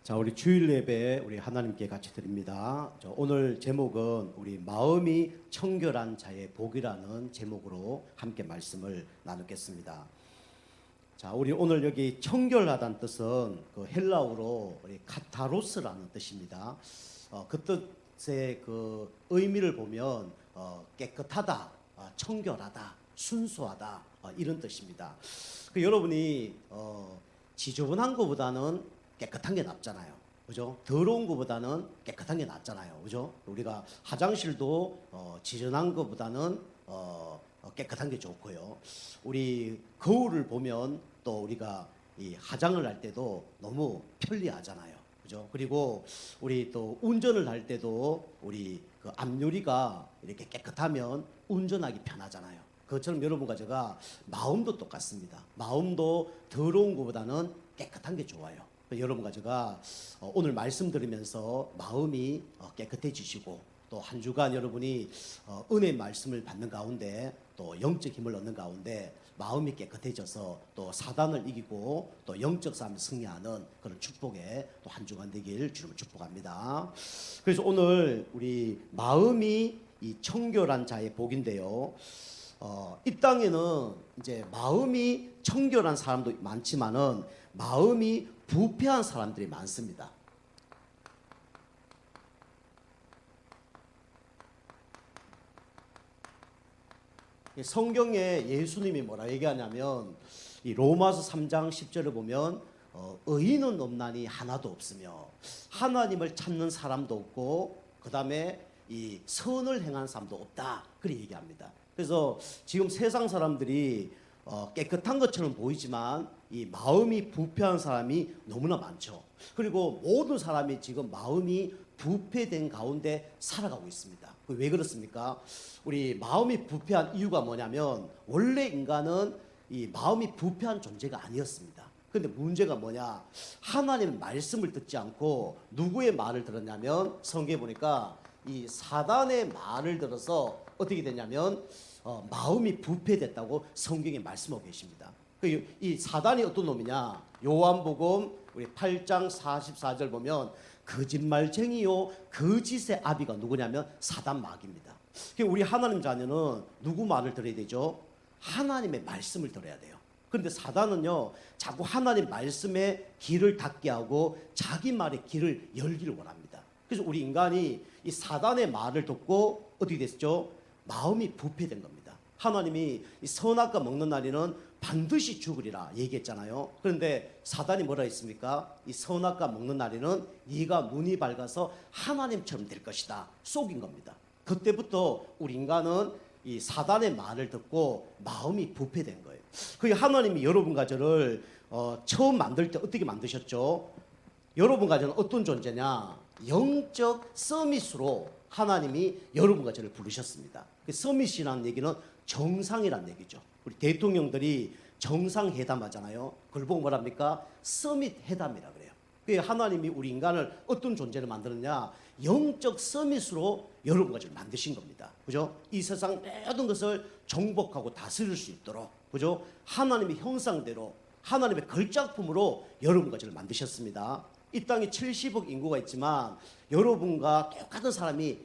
자, 우리 주일 예배 우리 하나님께 같이 드립니다. 오늘 제목은 우리 마음이 청결한 자의 복이라는 제목으로 함께 말씀을 나누겠습니다. 자, 우리 오늘 여기 청결하다는 뜻은 그 헬라어로 우리 카타로스라는 뜻입니다. 그 뜻의 그 의미를 보면 깨끗하다, 청결하다, 순수하다 이런 뜻입니다. 여러분이 지저분한 것보다는 깨끗한 게 낫잖아요. 그죠? 더러운 것보다는 깨끗한 게 낫잖아요. 그죠? 우리가 화장실도 지저분한 것보다는 깨끗한 게 좋고요. 우리 거울을 보면 또 우리가 이 화장을 할 때도 너무 편리하잖아요. 그죠? 그리고 우리 또 운전을 할 때도 우리 그 앞유리가 이렇게 깨끗하면 운전하기 편하잖아요. 그것처럼 여러분과 제가 마음도 똑같습니다. 마음도 더러운 것보다는 깨끗한 게 좋아요. 여러분과 제가 오늘 말씀 들으면서 마음이 깨끗해지시고 또 한 주간 여러분이 은혜의 말씀을 받는 가운데 또 영적 힘을 얻는 가운데 마음이 깨끗해져서 또 사단을 이기고 또 영적 싸움을 승리하는 그런 축복에 또 한 주간 되길 주님을 축복합니다. 그래서 오늘 우리 마음이 이 청결한 자의 복인데요. 이 땅에는 이제 마음이 청결한 사람도 많지만은 마음이 부패한 사람들이 많습니다. 성경에 예수님이 뭐라 얘기하냐면 이 로마서 3장 10절을 보면 의인은 없나니 하나도 없으며 하나님을 찾는 사람도 없고 그 다음에 이 선을 행한 사람도 없다 그렇게 얘기합니다. 그래서 지금 세상 사람들이 깨끗한 것처럼 보이지만 이 마음이 부패한 사람이 너무나 많죠. 그리고 모든 사람이 지금 마음이 부패된 가운데 살아가고 있습니다. 왜 그렇습니까? 우리 마음이 부패한 이유가 뭐냐면 원래 인간은 이 마음이 부패한 존재가 아니었습니다. 그런데 문제가 뭐냐? 하나님의 말씀을 듣지 않고 누구의 말을 들었냐면 성경에 보니까 이 사단의 말을 들어서 어떻게 됐냐면 마음이 부패됐다고 성경에 말씀하고 계십니다. 이 사단이 어떤 놈이냐? 요한복음 우리 8장 44절 보면 거짓말쟁이요 거짓의 아비가 누구냐면 사단 마귀입니다. 우리 하나님 자녀는 누구 말을 들어야 되죠? 하나님의 말씀을 들어야 돼요. 그런데 사단은요 자꾸 하나님 말씀의 길을 닫게 하고 자기 말의 길을 열기를 원합니다. 그래서 우리 인간이 이 사단의 말을 듣고 어떻게 됐죠? 마음이 부패된 겁니다. 하나님이 이 선악과 먹는 날에는 반드시 죽으리라 얘기했잖아요. 그런데 사단이 뭐라 했습니까? 이 선악과 먹는 날에는 네가 눈이 밝아서 하나님처럼 될 것이다 속인 겁니다. 그때부터 우리 인간은 이 사단의 말을 듣고 마음이 부패된 거예요. 그 하나님이 여러분과 저를 처음 만들 때 어떻게 만드셨죠? 여러분과 저는 어떤 존재냐? 영적 서밋으로 하나님이 여러분과 저를 부르셨습니다. 서밋이라는 얘기는 정상이라는 얘기죠. 우리 대통령들이 정상회담 하잖아요. 그걸 보고 뭐랍니까? 서밋 회담이라 그래요. 하나님이 우리 인간을 어떤 존재를 만드느냐? 영적 서밋으로 여러분과 저를 만드신 겁니다. 그죠? 이 세상 모든 것을 정복하고 다스릴 수 있도록, 그죠? 하나님의 형상대로, 하나님의 걸작품으로 여러분과 저를 만드셨습니다. 이 땅에 70억 인구가 있지만 여러분과 똑같은 사람이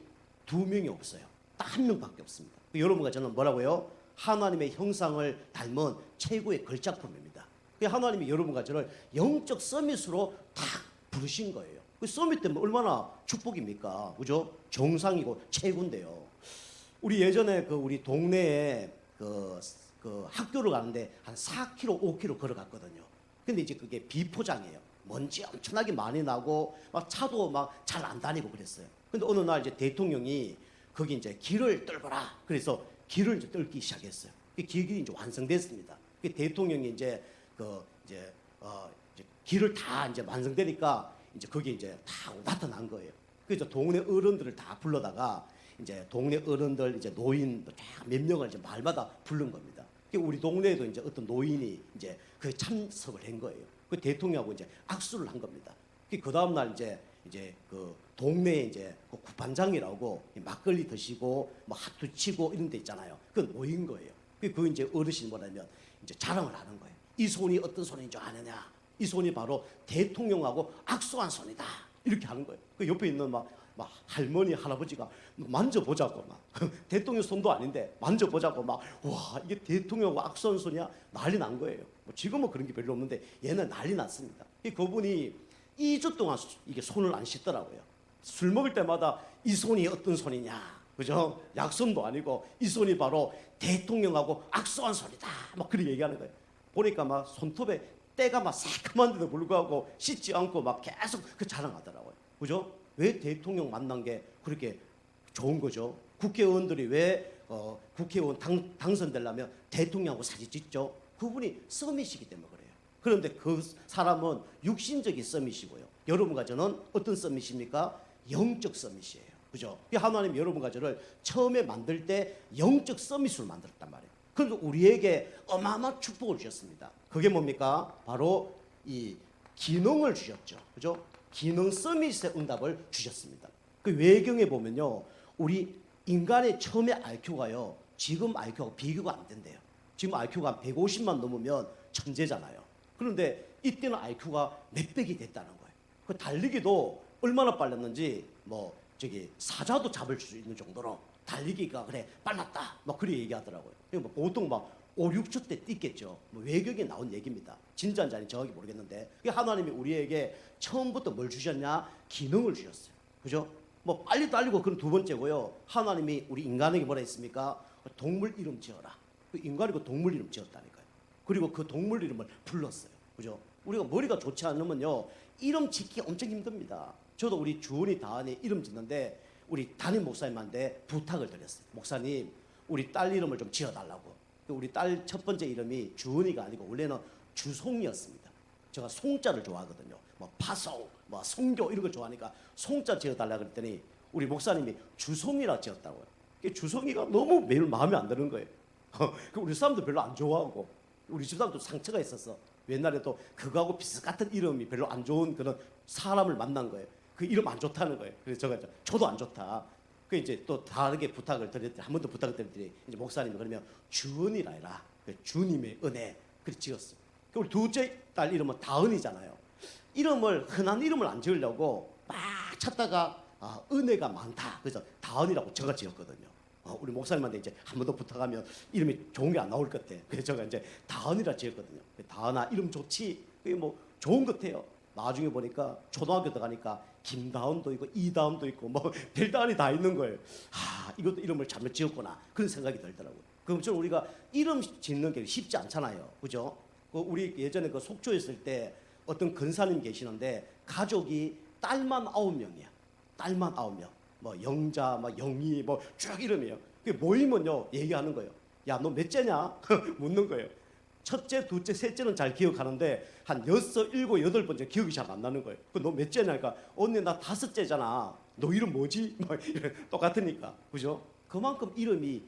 2명이 없어요. 딱 1명밖에 없습니다. 여러분과 저는 뭐라고요? 하나님의 형상을 닮은 최고의 걸작품입니다. 하나님이 여러분과 저를 영적 서밋으로 딱 부르신 거예요. 서밋 때문에 얼마나 축복입니까? 그죠? 정상이고 최고인데요. 우리 예전에 우리 동네에 그 학교를 가는데 한 4km, 5km 걸어갔거든요. 근데 이제 그게 비포장이에요. 먼지 엄청나게 많이 나고 막 차도 막 잘 안 다니고 그랬어요. 근데 어느 날 이제 대통령이 거기 이제 길을 뚫어라. 그래서 길을 이제 뚫기 시작했어요. 그 길이 이제 완성됐습니다. 그 대통령이 이제 이제 길을 다 이제 완성되니까 이제 거기 이제 다 나타난 거예요. 그래서 동네 어른들을 다 불러다가 이제 동네 어른들 이제 노인 몇 명을 이제 말마다 부른 겁니다. 우리 동네에도 이제 어떤 노인이 이제 그 참석을 한 거예요. 그 대통령하고 이제 악수를 한 겁니다. 그 다음 날 이제 그 동네에 이제 그 구판장이라고 막걸리 드시고 뭐 핫도 치고 이런 데 있잖아요. 그건 모인 거예요. 그 이제 어르신 뭐라면 이제 자랑을 하는 거예요. 이 손이 어떤 손인 줄 아느냐? 이 손이 바로 대통령하고 악수한 손이다. 이렇게 하는 거예요. 그 옆에 있는 막 할머니 할아버지가 만져보자고 막 대통령 손도 아닌데 만져보자고 막 와 이게 대통령하고 악수한 손이야 난리 난 거예요. 뭐 지금은 그런 게 별로 없는데 얘는 난리 났습니다. 그분이 2주 동안 이게 손을 안 씻더라고요. 술 먹을 때마다 이 손이 어떤 손이냐, 그죠? 약손도 아니고 이 손이 바로 대통령하고 악수한 손이다. 막 그렇게 얘기하는 거예요. 보니까 막 손톱에 때가 막 새까만데도 불구하고 씻지 않고 막 계속 그 자랑하더라고요. 그죠? 왜 대통령 만난 게 그렇게 좋은 거죠? 국회의원들이 왜 국회의원 당선되려면 대통령하고 사진 찍죠? 그분이 썸이시기 때문에 그래요. 그런데 그 사람은 육신적인 썸이시고요. 여러분과 저는 어떤 썸이십니까? 영적 썸이시에요. 그죠? 하나님 여러분과 저를 처음에 만들 때 영적 서밋으로 만들었단 말이에요. 그래서 우리에게 어마어마한 축복을 주셨습니다. 그게 뭡니까? 바로 이 기능을 주셨죠. 그죠? 기능 서밋의 응답을 주셨습니다. 그 외경에 보면요. 우리 인간의 처음에 IQ가요. 지금 IQ하고 비교가 안 된대요. 지금 IQ가 150만 넘으면 천재잖아요. 그런데 이때는 IQ가 몇백이 됐다는 거예요. 그 달리기도 얼마나 빨랐는지 사자도 잡을 수 있는 정도로 달리기가 그래 빨랐다. 막 그렇게 얘기하더라고요. 보통 막 5, 6초 때 뛰겠죠. 외경에 나온 얘기입니다. 진짜인지 아닌지 정확히 모르겠는데 하나님이 우리에게 처음부터 뭘 주셨냐? 기능을 주셨어요. 그죠? 빨리 달리고 그건 두 번째고요. 하나님이 우리 인간에게 뭐라 했습니까? 동물 이름 지어라. 인간이고 동물 이름 지었다니까요. 그리고 그 동물 이름을 불렀어요. 그죠? 우리가 머리가 좋지 않으면요 이름 짓기 엄청 힘듭니다. 저도 우리 주은이 다은이 이름 짓는데 우리 담임 목사님한테 부탁을 드렸어요. 목사님 우리 딸 이름을 좀 지어달라고. 우리 딸 첫 번째 이름이 주은이가 아니고 원래는 주송이었습니다. 제가 송자를 좋아하거든요. 파송, 송교 이런 걸 좋아하니까 송자 지어달라고 그랬더니 우리 목사님이 주송이라 지었다고요. 주송이가 너무 매일 마음에 안 드는 거예요. 우리 사람도 별로 안 좋아하고 우리 집사람도 상처가 있었어. 옛날에 또 그거하고 비슷 같은 이름이 별로 안 좋은 그런 사람을 만난 거예요. 그 이름 안 좋다는 거예요. 그래서 저도 안 좋다. 그 이제 또 다르게 부탁을 드렸더니 한 번 더 부탁을 드렸더니 이제 목사님이 그러면 주은이라 해라. 주님의 은혜 그렇게 지었어요. 우리 둘째 딸 이름은 다은이잖아요. 이름을 흔한 이름을 안 지으려고 막 찾다가 은혜가 많다. 그래서 다은이라고 제가 지었거든요. 우리 목사님한테 이제 한 번 더 부탁하면 이름이 좋은 게 안 나올 것 같아. 그래서 제가 이제 다은이라 지었거든요. 다은아 이름 좋지? 그게 좋은 것 같아요. 나중에 보니까 초등학교 들어가니까 김다은도 있고 이다은도 있고 별다은이 다 있는 거예요. 이것도 이름을 잘못 지었구나 그런 생각이 들더라고요. 그럼 우리가 이름 짓는 게 쉽지 않잖아요. 그죠? 우리 예전에 그 속초에 있을 때 어떤 근사님 계시는데 가족이 딸만 9명이야. 딸만 9명. 영자, 영희, 쭉 이름이에요. 그게 모이면요 얘기하는 거예요. 야, 너 몇째냐? 묻는 거예요. 첫째, 둘째, 셋째는 잘 기억하는데 한 6, 7, 8번째 기억이 잘 안 나는 거예요. 너 몇째냐니까 언니 나 5째잖아. 너 이름 뭐지? 똑같으니까. 그죠? 그만큼 이름이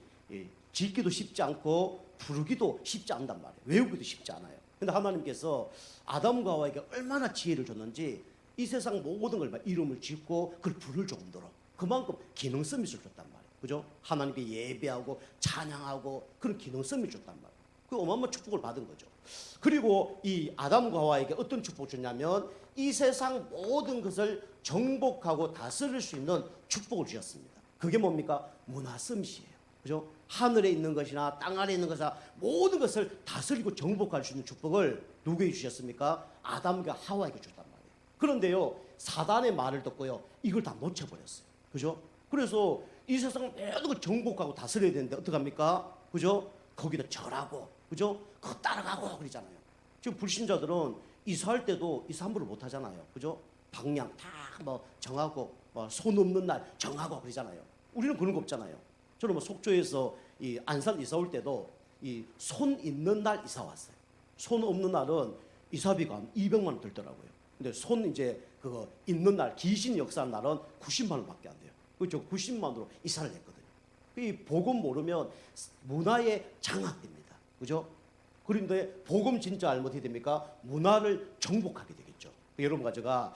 짓기도 쉽지 않고 부르기도 쉽지 않단 말이에요. 외우기도 쉽지 않아요. 근데 하나님께서 아담과 하와에게 얼마나 지혜를 줬는지 이 세상 모든 걸 이름을 짓고 그걸 부를 정도로 그만큼 기능 서밋을 줬단 말이에요. 그죠? 하나님께 예배하고 찬양하고 그런 기능 서밋을 줬단 말이에요. 그 어마어마한 축복을 받은 거죠. 그리고 이 아담과 하와에게 어떤 축복을 줬냐면 이 세상 모든 것을 정복하고 다스릴 수 있는 축복을 주셨습니다. 그게 뭡니까? 문화 서밋이에요. 그죠? 하늘에 있는 것이나 땅 아래에 있는 것이나 모든 것을 다스리고 정복할 수 있는 축복을 누구에게 주셨습니까? 아담과 하와에게 줬단 말이에요. 그런데요 사단의 말을 듣고요 이걸 다 놓쳐버렸어요. 그죠? 그래서 이 세상 모든 걸 정복하고 다스려야 되는데 어떡합니까? 그죠? 거기다 절하고 그죠? 그거 따라가고 그러잖아요. 지금 불신자들은 이사할 때도 이사 함부로 못 하잖아요. 그죠? 방향 다 정하고 손 없는 날 정하고 그러잖아요. 우리는 그런 거 없잖아요. 저는 속초에서 이 안산 이사 올 때도 이 손 있는 날 이사 왔어요. 손 없는 날은 이사비가 한 200만 원 들더라고요. 근데 손 이제 그거 있는 날 귀신 역사하는 날은 90만 원밖에 안 돼요. 그저 90만 원으로 이사를 했거든요. 이 복음 모르면 문화에 장악됩니다. 그죠? 그런데 복음 진짜 알면 어떻게 됩니까? 문화를 정복하게 되겠죠. 여러분과 제가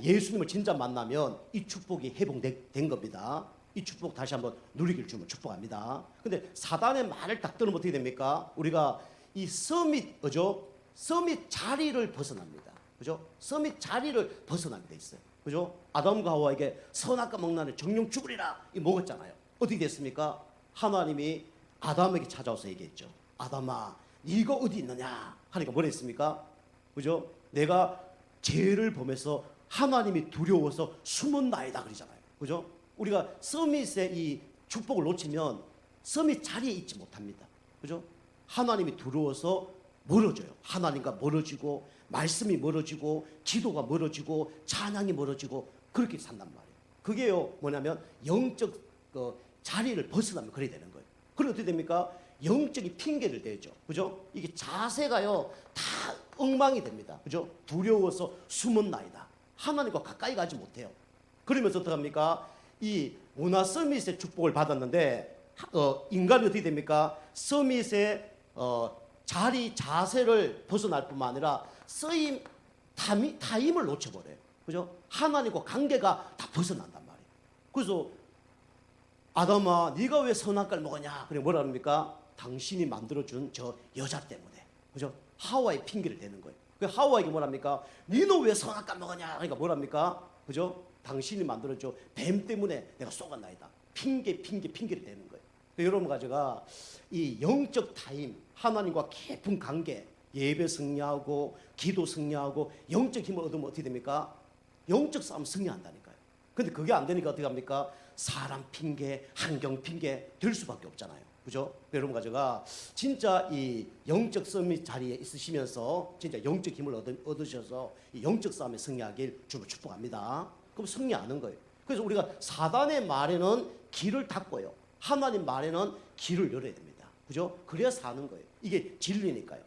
예수님을 진짜 만나면 이 축복이 회복된 겁니다. 이 축복 다시 한번 누리길 주면 축복합니다. 근데 사단의 말을 딱 들으면 어떻게 됩니까? 우리가 이 서밋, 그죠? 서밋 자리를 벗어납니다. 그죠? 서밋 자리를 벗어나게 돼 있어요. 그죠? 아담과 하와에게 선악과 먹나는 정령 죽으리라 이 먹었잖아요. 어떻게 됐습니까? 하나님이 아담에게 찾아와서 얘기했죠. 아담아, 네가 어디 있느냐? 하니까 뭐라 했습니까? 그죠? 내가 죄를 범해서 하나님이 두려워서 숨었나이다 그러잖아요. 그죠? 우리가 서밋의 이 축복을 놓치면 서밋 자리에 있지 못합니다. 그죠? 하나님이 두려워서 멀어져요. 하나님과 멀어지고 말씀이 멀어지고 기도가 멀어지고 찬양이 멀어지고 그렇게 산단 말이에요. 그게요 뭐냐면 영적 자리를 벗어나면 그래 되는 거예요. 그럼 어떻게 됩니까? 영적인 핑계를 대죠. 그죠? 이게 자세가요 다 엉망이 됩니다. 그죠? 두려워서 숨었나이다. 하나님과 가까이 가지 못해요. 그러면서 어떡합니까? 이 문화 서밋의 축복을 받았는데 인간이 어떻게 됩니까? 서밋의 자세를 벗어날 뿐만 아니라 쓰임 타임을 놓쳐버려요. 그죠? 하나님과 관계가 다 벗어난단 말이에요. 그래서 아담아, 네가 왜 선악과를 먹었냐? 그래 뭐라 합니까? 당신이 만들어준 저 여자 때문에. 그죠? 하와의 핑계를 대는 거예요. 그 하와에게 뭐랍니까? 니는 왜 선악과 먹었냐? 그러니까 뭐랍니까? 그죠? 당신이 만들어줘 뱀 때문에 내가 속았나이다. 핑계를 대는 거예요. 여러분 가져가 이 영적 타임, 하나님과 깊은 관계, 예배 승리하고 기도 승리하고 영적 힘을 얻으면 어떻게 됩니까? 영적 싸움 승리한다니까요. 근데 그게 안 되니까 어떻게 합니까? 사람 핑계, 환경 핑계 될 수밖에 없잖아요. 그죠? 여러분 가져가 진짜 이 영적 서밋 자리에 있으시면서 진짜 영적 힘을 얻으셔서 이 영적 싸움에 승리하길 주로 축복합니다. 그럼 승리하는 거예요. 그래서 우리가 사단의 말에는 길을 닫고요. 하나님 말에는 길을 열어야 됩니다. 그죠? 그래야 사는 거예요. 이게 진리니까요.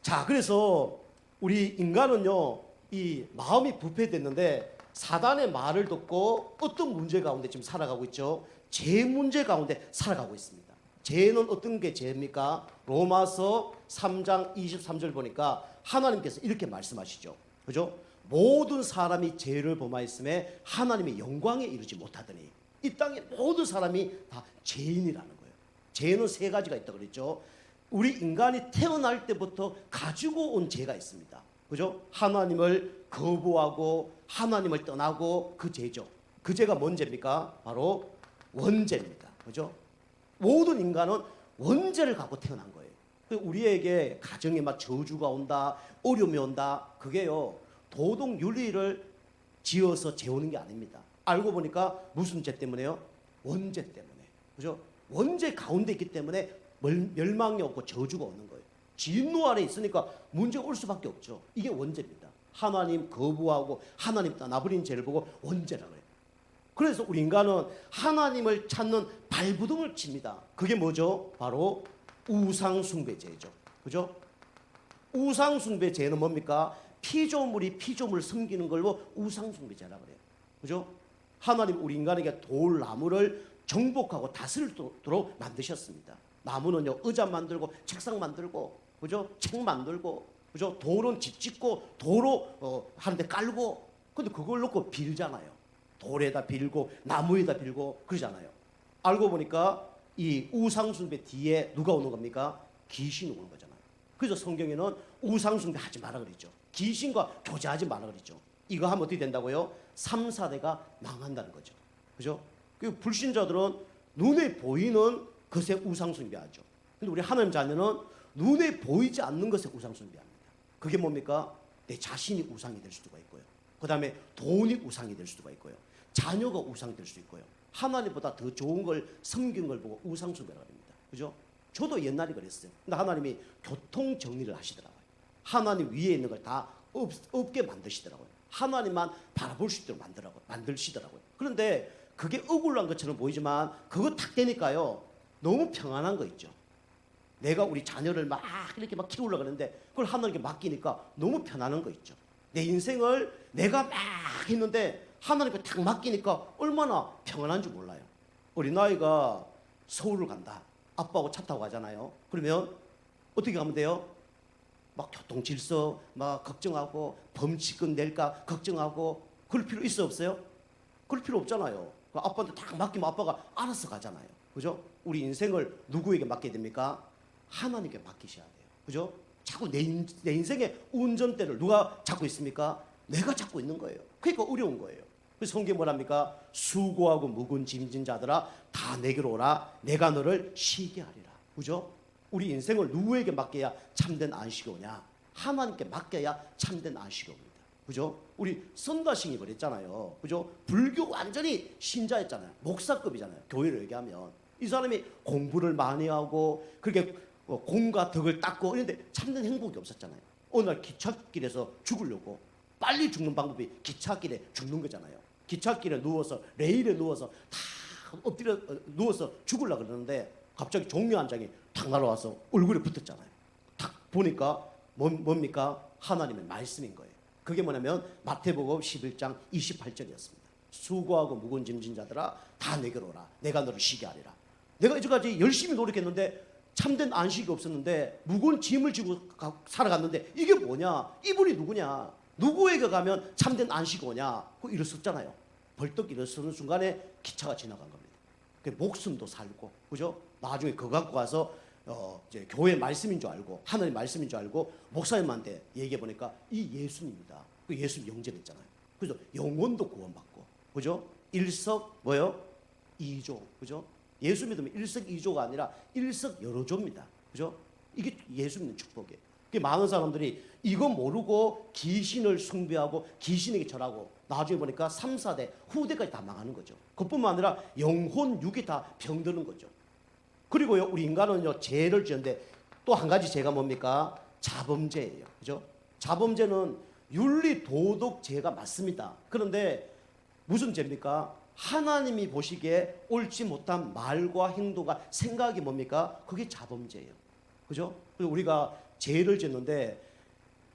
자, 그래서 우리 인간은요, 이 마음이 부패됐는데 사단의 말을 듣고 어떤 문제 가운데 지금 살아가고 있죠? 죄 문제 가운데 살아가고 있습니다. 죄는 어떤 게 죄입니까? 로마서 3장 23절 보니까 하나님께서 이렇게 말씀하시죠. 그죠? 모든 사람이 죄를 범하였음에 하나님의 영광에 이르지 못하더니 이 땅에 모든 사람이 다 죄인이라는 거예요. 죄는 세 가지가 있다 그랬죠. 우리 인간이 태어날 때부터 가지고 온 죄가 있습니다. 그죠? 하나님을 거부하고 하나님을 떠나고 그 죄죠. 그 죄가 뭔 죄입니까? 바로 원죄입니다. 그죠? 모든 인간은 원죄를 갖고 태어난 거예요. 우리에게 가정에 막 저주가 온다, 어려움이 온다. 그게요, 도덕 윤리를 지어서 재우는 게 아닙니다. 알고 보니까 무슨 죄 때문에요? 원죄 때문에. 그죠? 원죄 가운데 있기 때문에 멸망이 없고 저주가 오는 거예요. 진노 아래 있으니까 문제가 올 수밖에 없죠. 이게 원죄입니다. 하나님 거부하고 하나님 떠나버린 죄를 보고 원죄라고 해요. 그래서 우리 인간은 하나님을 찾는 발부둥을 칩니다. 그게 뭐죠? 바로 우상숭배죄죠. 그죠? 우상숭배죄는 뭡니까? 피조물이 피조물을 섬기는 걸로 우상숭배죄라고 그래요. 그죠? 하나님 우리 인간에게 돌, 나무를 정복하고 다스리도록 만드셨습니다. 나무는요, 의자 만들고 책상 만들고, 그죠? 책 만들고, 그죠? 돌은 집 짓고 도로 하는데 깔고, 근데 그걸 놓고 빌잖아요. 돌에다 빌고 나무에다 빌고 그러잖아요. 알고 보니까 이 우상숭배 뒤에 누가 오는 겁니까? 귀신이 오는 거잖아요. 그래서 성경에는 우상숭배 하지 마라 그랬죠. 귀신과 교제하지 마라 그랬죠. 이거 하면 어떻게 된다고요? 3, 4대가 망한다는 거죠. 그죠? 그 불신자들은 눈에 보이는 것에 우상숭배하죠. 근데 우리 하나님 자녀는 눈에 보이지 않는 것에 우상숭배합니다. 그게 뭡니까? 내 자신이 우상이 될 수도 있고요. 그 다음에 돈이 우상이 될 수도 있고요. 자녀가 우상이 될 수도 있고요. 하나님보다 더 좋은 걸 섬기는 걸 보고 우상숭배라고 합니다. 그죠? 저도 옛날에 그랬어요. 근데 하나님이 교통 정리를 하시더라고요. 하나님 위에 있는 걸 다 없게 만드시더라고요. 하나님만 바라볼 수 있도록 만드시더라고요. 그런데 그게 억울한 것처럼 보이지만 그거 딱 되니까요, 너무 평안한 거 있죠. 내가 우리 자녀를 막 이렇게 막 키우려고 하는데 그걸 하나님께 맡기니까 너무 편안한 거 있죠. 내 인생을 내가 막 했는데 하나님께 딱 맡기니까 얼마나 평안한 줄 몰라요. 어린아이가 서울을 간다. 아빠하고 차 타고 가잖아요. 그러면 어떻게 가면 돼요? 막 교통 질서 막 걱정하고 범칙은 낼까 걱정하고 그럴 필요 있어 없어요? 그럴 필요 없잖아요. 아빠한테 딱 맡기면 아빠가 알아서 가잖아요. 그죠? 우리 인생을 누구에게 맡겨야 됩니까? 하나님께 맡기셔야 돼요. 그죠? 자꾸 내 인생의 운전대를 누가 잡고 있습니까? 내가 잡고 있는 거예요. 그러니까 어려운 거예요. 그래서 성경이 뭐랍니까? 수고하고 무거운 짐진 자들아 다 내게로 오라. 내가 너를 쉬게 하리라. 그죠? 우리 인생을 누구에게 맡겨야 참된 안식이 오냐? 하나님께 맡겨야 참된 안식이 옵니다. 그죠? 우리 선다싱이 그랬잖아요. 그죠? 불교 완전히 신자였잖아요. 목사급이잖아요. 교회를 얘기하면 이 사람이 공부를 많이 하고 그렇게 공과 덕을 닦고 이런데 참된 행복이 없었잖아요. 어느 날 기찻길에서 죽으려고 빨리 죽는 방법이 기찻길에 죽는 거잖아요. 기찻길에 누워서 레일에 누워서 다 엎드려 누워서 죽으려고 그러는데 갑자기 종려 한 장이 탁 날아와서 얼굴에 붙었잖아요. 탁 보니까 뭡니까? 하나님의 말씀인 거예요. 그게 뭐냐면 마태복음 11장 28절이었습니다. 수고하고 무거운 짐진 자들아 다 내게로 오라. 내가 너를 쉬게 하리라. 내가 이제까지 열심히 노력했는데 참된 안식이 없었는데 무거운 짐을 지고 살아갔는데 이게 뭐냐? 이분이 누구냐? 누구에게 가면 참된 안식이 오냐? 그 일었었잖아요. 벌떡 일어서는 순간에 기차가 지나간 겁니다. 그 목숨도 살고, 그죠? 나중에 그거 갖고 가서 이제 교회 말씀인 줄 알고 하나님 말씀인 줄 알고 목사님한테 얘기해 보니까 이 예수님이다. 그 예수님 영접했잖아요. 그래서 영혼도 구원받고, 그죠? 일석 뭐요? 이조, 그죠? 예수 믿으면 일석이조가 아니라 일석여로조입니다. 그죠? 이게 예수 믿는 축복이에요. 많은 사람들이 이거 모르고 귀신을 숭배하고 귀신에게 절하고 나중에 보니까 3, 4대 후대까지 다 망하는 거죠. 그뿐만 아니라 영혼, 육이 다 병드는 거죠. 그리고요, 우리 인간은요, 죄를 지었는데 또 한 가지 죄가 뭡니까? 자범죄예요. 그죠? 자범죄는 윤리, 도덕 죄가 맞습니다. 그런데 무슨 죄입니까? 하나님이 보시기에 옳지 못한 말과 행동과 생각이 뭡니까? 그게 자범죄예요. 그죠? 그래서 우리가 죄를 짓는데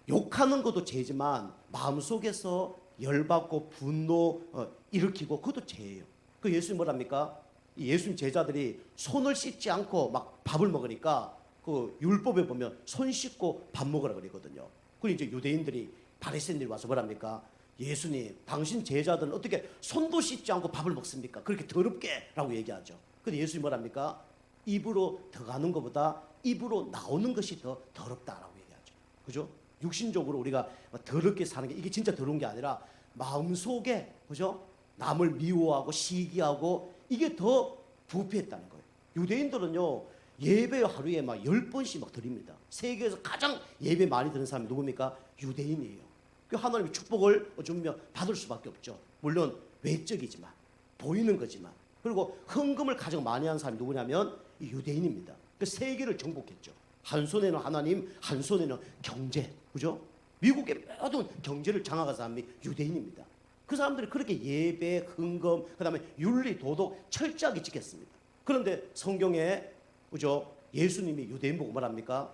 욕하는 것도 죄지만 마음속에서 열받고 분노 일으키고 그것도 죄예요. 그 예수님 뭐랍니까? 예수님 제자들이 손을 씻지 않고 막 밥을 먹으니까 그 율법에 보면 손 씻고 밥 먹으라 그러거든요. 그리고 이제 유대인들이 바리새인들이 와서 뭐랍니까? 예수님, 당신 제자들은 어떻게 손도 씻지 않고 밥을 먹습니까? 그렇게 더럽게 라고 얘기하죠. 근데 예수님 뭐랍니까? 입으로 들어가는 것보다 입으로 나오는 것이 더 더럽다라고 얘기하죠. 그죠? 육신적으로 우리가 더럽게 사는 게 이게 진짜 더러운 게 아니라 마음속에, 그죠? 남을 미워하고 시기하고 이게 더 부패했다는 거예요. 유대인들은요, 예배 하루에 막 10번씩 막 드립니다. 세계에서 가장 예배 많이 드는 사람이 누굽니까? 유대인이에요. 그 하나님의 축복을 어쩌면 받을 수밖에 없죠. 물론 외적이지만, 보이는 거지만. 그리고 헌금을 가장 많이 하는 사람이 누구냐면 이 유대인입니다. 그 세계를 정복했죠. 한 손에는 하나님, 한 손에는 경제, 그죠? 미국의 모든 경제를 장악한 사람이 유대인입니다. 그 사람들이 그렇게 예배, 헌금, 그 다음에 윤리, 도덕 철저하게 지켰습니다. 그런데 성경에, 그죠? 예수님이 유대인 보고 말합니까?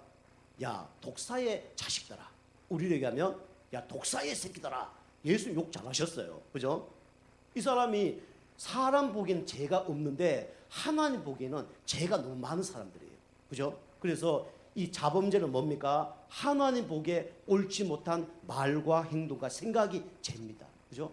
야, 독사의 자식들아. 우리를 얘기하면, 야, 독사의 새끼들아. 예수님 욕 잘하셨어요. 그죠? 이 사람이 사람 보기엔 죄가 없는데 하나님 보기에는 죄가 너무 많은 사람들이에요. 그죠? 그래서 이 자범죄는 뭡니까? 하나님 보기에 옳지 못한 말과 행동과 생각이 죄입니다. 그죠?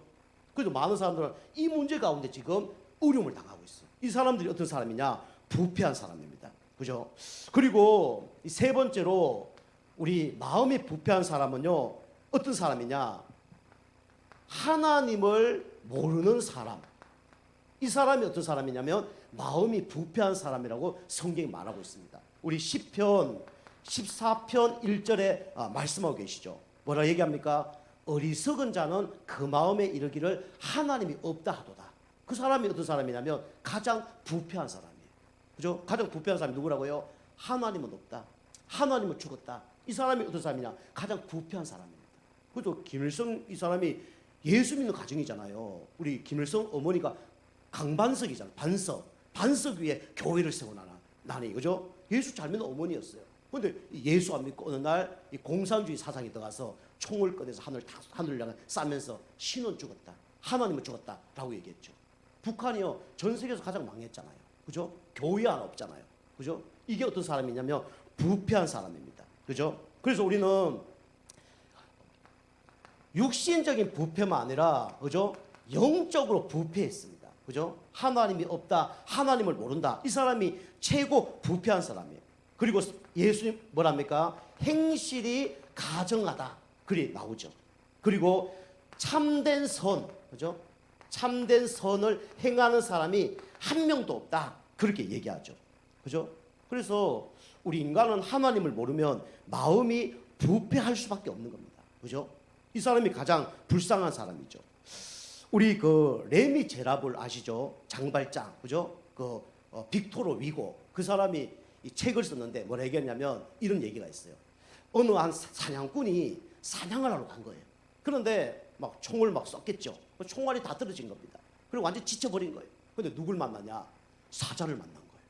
그래도 많은 사람들은 이 문제 가운데 지금 어려움을 당하고 있어요. 이 사람들이 어떤 사람이냐? 부패한 사람입니다. 그죠? 그리고 이 세 번째로 우리 마음이 부패한 사람은요, 어떤 사람이냐? 하나님을 모르는 사람. 이 사람이 어떤 사람이냐면 마음이 부패한 사람이라고 성경이 말하고 있습니다. 우리 시편 14편 1절에 말씀하고 계시죠. 뭐라 얘기합니까? 어리석은 자는 그 마음에 이르기를 하나님이 없다 하도다. 그 사람이 어떤 사람이냐면 가장 부패한 사람이에요. 그죠? 가장 부패한 사람이 누구라고요? 하나님은 없다. 하나님은 죽었다. 이 사람이 어떤 사람이냐? 가장 부패한 사람입니다. 그래도 김일성 이 사람이 예수 믿는 가정이잖아요. 우리 김일성 어머니가 강반석이잖아요. 반석 위에 교회를 세워나니, 그죠? 예수 잘 믿는 어머니였어요. 그런데 예수 안 믿고 어느 날 이 공산주의 사상이 들어가서 총을 꺼내서 하늘을 향해 싸면서 신은 죽었다, 하나님은 죽었다라고 얘기했죠. 북한이요, 전 세계에서 가장 망했잖아요. 그죠? 교회 하나 없잖아요. 그죠? 이게 어떤 사람이냐면 부패한 사람입니다. 그죠? 그래서 우리는 육신적인 부패만 아니라, 그죠? 영적으로 부패했습니다. 그죠? 하나님이 없다, 하나님을 모른다. 이 사람이 최고 부패한 사람이에요. 그리고 예수님 뭐랍니까? 행실이 가정하다. 그리 나오죠. 그리고 참된 선, 그죠? 참된 선을 행하는 사람이 한 명도 없다. 그렇게 얘기하죠. 그죠? 그래서 우리 인간은 하나님을 모르면 마음이 부패할 수밖에 없는 겁니다. 그죠? 이 사람이 가장 불쌍한 사람이죠. 우리 그 레미제라블 아시죠? 장발장, 그죠? 빅토르 위고 그 사람이 이 책을 썼는데 뭐라 얘기했냐면 이런 얘기가 있어요. 어느 한 사냥꾼이 사냥을 하러 간 거예요. 그런데 막 총을 막 쐈겠죠. 총알이 다 떨어진 겁니다. 그리고 완전 지쳐버린 거예요. 근데 누굴 만나냐? 사자를 만난 거예요.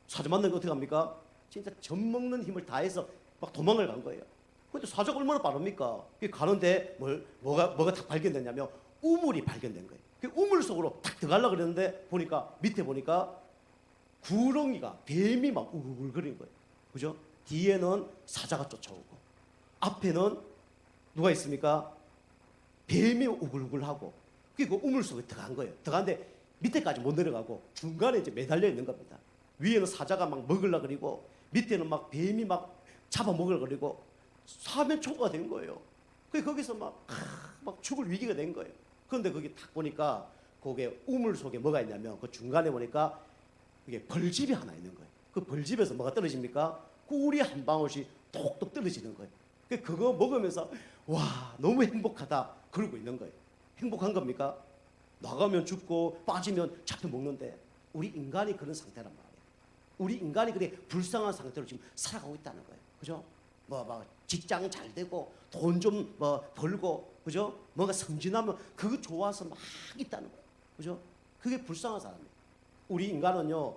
사자 만나면 어떻게 합니까? 진짜 젖먹는 힘을 다해서 막 도망을 간 거예요. 근데 사자가 얼마나 빠릅니까? 가는데 뭐가 딱 발견됐냐면 우물이 발견된 거예요. 그 우물 속으로 탁 들어가려고 그랬는데 밑에 보니까 구렁이가 뱀이 막 우글거리는 거예요. 그죠? 뒤에는 사자가 쫓아오고 앞에는 누가 있습니까? 뱀이 우글우글하고 그 우물 속에 들어간 거예요. 들어갔는데 밑에까지 못 내려가고 중간에 이제 매달려 있는 겁니다. 위에는 사자가 막 먹으려고 그리고 밑에는 막 뱀이 막 잡아먹으려고 그리고 사면초가 된 거예요. 거기서 막 죽을 위기가 된 거예요. 그런데 거기 딱 보니까 거기에 우물 속에 뭐가 있냐면 그 중간에 보니까 이게 벌집이 하나 있는 거예요. 그 벌집에서 뭐가 떨어집니까? 꿀이 한 방울씩 톡톡 떨어지는 거예요. 그거 먹으면서 와 너무 행복하다 그러고 있는 거예요. 행복한 겁니까? 나가면 죽고 빠지면 잡혀 먹는데 우리 인간이 그런 상태란 말이에요. 우리 인간이 그래 불쌍한 상태로 지금 살아가고 있다는 거예요. 그죠? 뭐 직장 잘 되고 돈 좀 벌고 그죠? 뭔가 승진하면 그거 좋아서 막 있다는 거예요. 그죠? 그게 불쌍한 사람이에요. 우리 인간은요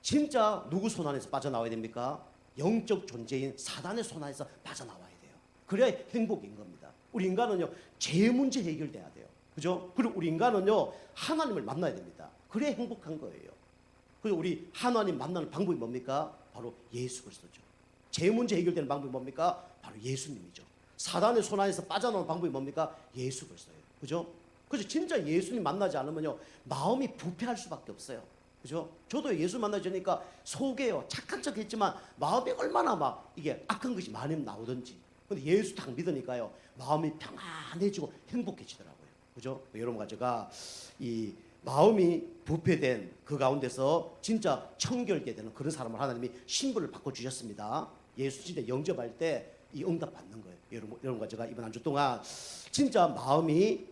진짜 누구 손 안에서 빠져나와야 됩니까? 영적 존재인 사단의 손 안에서 빠져나와야 돼요. 그래야 행복인 겁니다. 우리 인간은요 죄 문제 해결돼야 돼요. 그죠? 그리고 우리 인간은요 하나님을 만나야 됩니다. 그래야 행복한 거예요. 그리고 우리 하나님 만나는 방법이 뭡니까? 바로 예수 그리스도죠. 죄 문제 해결되는 방법이 뭡니까? 바로 예수님이죠. 사단의 손 안에서 빠져나오는 방법이 뭡니까? 예수 그리스도예요. 그죠? 그래서 진짜 예수님 만나지 않으면요 마음이 부패할 수밖에 없어요. 그죠? 저도 예수 만나자니까 속에요 착한 척 했지만 마음이 얼마나 막 이게 악한 것이 많이 나오든지 근데 예수 딱 믿으니까요 마음이 평안해지고 행복해지더라고요. 그죠? 여러분과 제가 이 마음이 부패된 그 가운데서 진짜 청결케 되는 그런 사람을 하나님이 신분을 바꿔주셨습니다. 예수 진짜 영접할 때 이 응답 받는 거예요. 여러분과 제가 이번 한 주 동안 진짜 마음이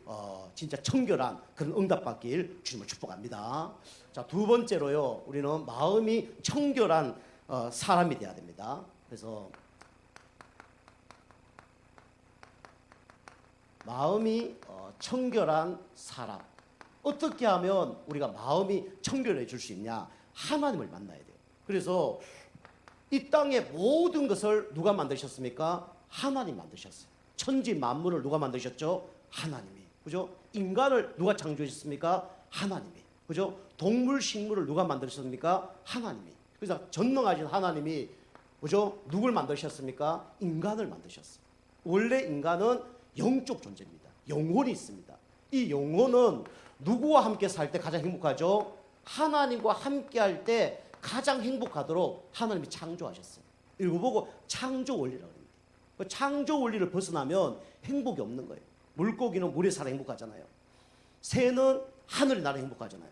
진짜 청결한 그런 응답 받길 주님을 축복합니다. 자, 두 번째로요. 우리는 마음이 청결한 사람이 돼야 됩니다. 그래서 마음이 청결한 사람. 어떻게 하면 우리가 마음이 청결해질 수 있냐? 하나님을 만나야 돼요. 그래서 이 땅의 모든 것을 누가 만드셨습니까? 하나님 만드셨어요. 천지 만물을 누가 만드셨죠? 하나님이. 그죠? 인간을 누가 창조하셨습니까? 하나님이. 그죠? 동물, 식물을 누가 만드셨습니까? 하나님이. 그래서 전능하신 하나님이 그죠? 누굴 만드셨습니까? 인간을 만드셨어요. 원래 인간은 영적 존재입니다. 영혼이 있습니다. 이 영혼은 누구와 함께 살 때 가장 행복하죠? 하나님과 함께 할 때 가장 행복하도록 하나님이 창조하셨어요. 이거 보고 창조 원리라고 합니다. 그 창조 원리를 벗어나면 행복이 없는 거예요. 물고기는 물에 살아 행복하잖아요. 새는 하늘에 날아 행복하잖아요.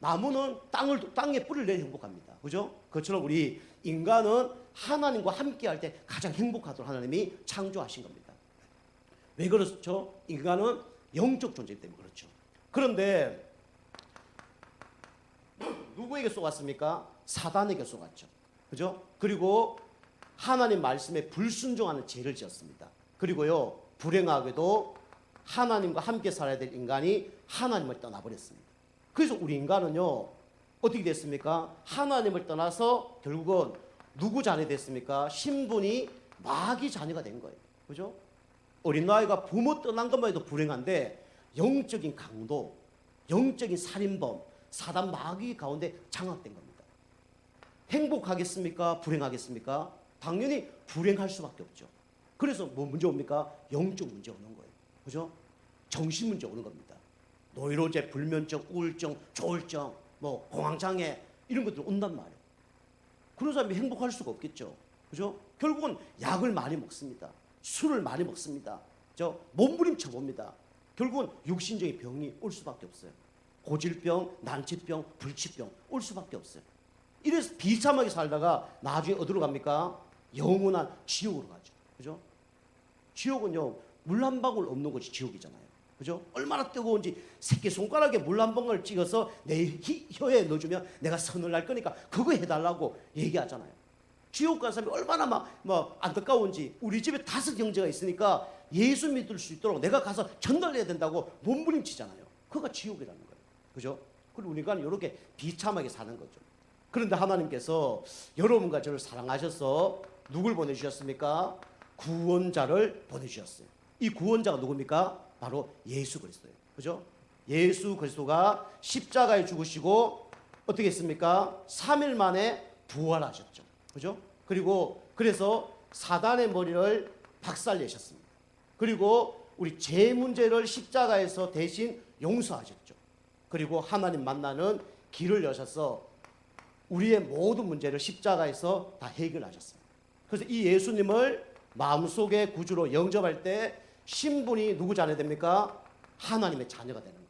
나무는 땅에 뿌리를 내려 행복합니다. 그죠? 그처럼 우리 인간은 하나님과 함께 할 때 가장 행복하도록 하나님이 창조하신 겁니다. 왜 그렇죠? 인간은 영적 존재이기 때문에 그렇죠. 그런데 누구에게 쏘았습니까? 사단에게 쏘았죠. 그죠? 그리고 하나님 말씀에 불순종하는 죄를 지었습니다. 그리고요, 불행하게도 하나님과 함께 살아야 될 인간이 하나님을 떠나버렸습니다. 그래서 우리 인간은요, 어떻게 됐습니까? 하나님을 떠나서 결국은 누구 자녀 됐습니까? 신분이 마귀 자녀가 된 거예요. 그죠? 어린아이가 부모 떠난 것만 해도 불행한데 영적인 강도, 영적인 살인범, 사단 마귀 가운데 장악된 겁니다. 행복하겠습니까? 불행하겠습니까? 당연히 불행할 수밖에 없죠. 그래서 뭐 문제 옵니까? 영적 문제 오는 거예요. 그죠? 정신 문제 오는 겁니다. 노이로제, 불면증, 우울증, 조울증, 뭐 공황장애 이런 것들 온단 말이에요. 그런 사람이 행복할 수가 없겠죠. 그죠? 결국은 약을 많이 먹습니다. 술을 많이 먹습니다. 몸부림쳐 봅니다. 결국은 육신적인 병이 올 수밖에 없어요. 고질병, 난치병, 불치병 올 수밖에 없어요. 이래서 비참하게 살다가 나중에 어디로 갑니까? 영원한 지옥으로 가죠. 그죠? 지옥은요, 물 한 방울 없는 것이 지옥이잖아요. 그죠? 얼마나 뜨거운지 새끼손가락에 물 한 방울 찍어서 내 혀에 넣어주면 내가 선을 날 거니까 그거 해달라고 얘기하잖아요. 지옥 간 사람이 얼마나 막 안타까운지. 우리 집에 5 형제가 있으니까 예수 믿을 수 있도록 내가 가서 전달해야 된다고 몸부림치잖아요. 그거가 지옥이라는 거예요. 그죠? 그리고 우리가 이렇게 비참하게 사는 거죠. 그런데 하나님께서 여러분과 저를 사랑하셔서 누굴 보내주셨습니까? 구원자를 보내주셨어요. 이 구원자가 누굽니까? 바로 예수 그리스도예요. 그죠? 예수 그리스도가 십자가에 죽으시고 어떻게 했습니까? 3일 만에 부활하셨죠. 그죠? 그리고 그래서 사단의 머리를 박살내셨습니다. 그리고 우리 죄 문제를 십자가에서 대신 용서하셨죠. 그리고 하나님 만나는 길을 여셔서 우리의 모든 문제를 십자가에서 다 해결하셨습니다. 그래서 이 예수님을 마음속에 구주로 영접할 때 신분이 누구 자녀 됩니까? 하나님의 자녀가 되는 거예요.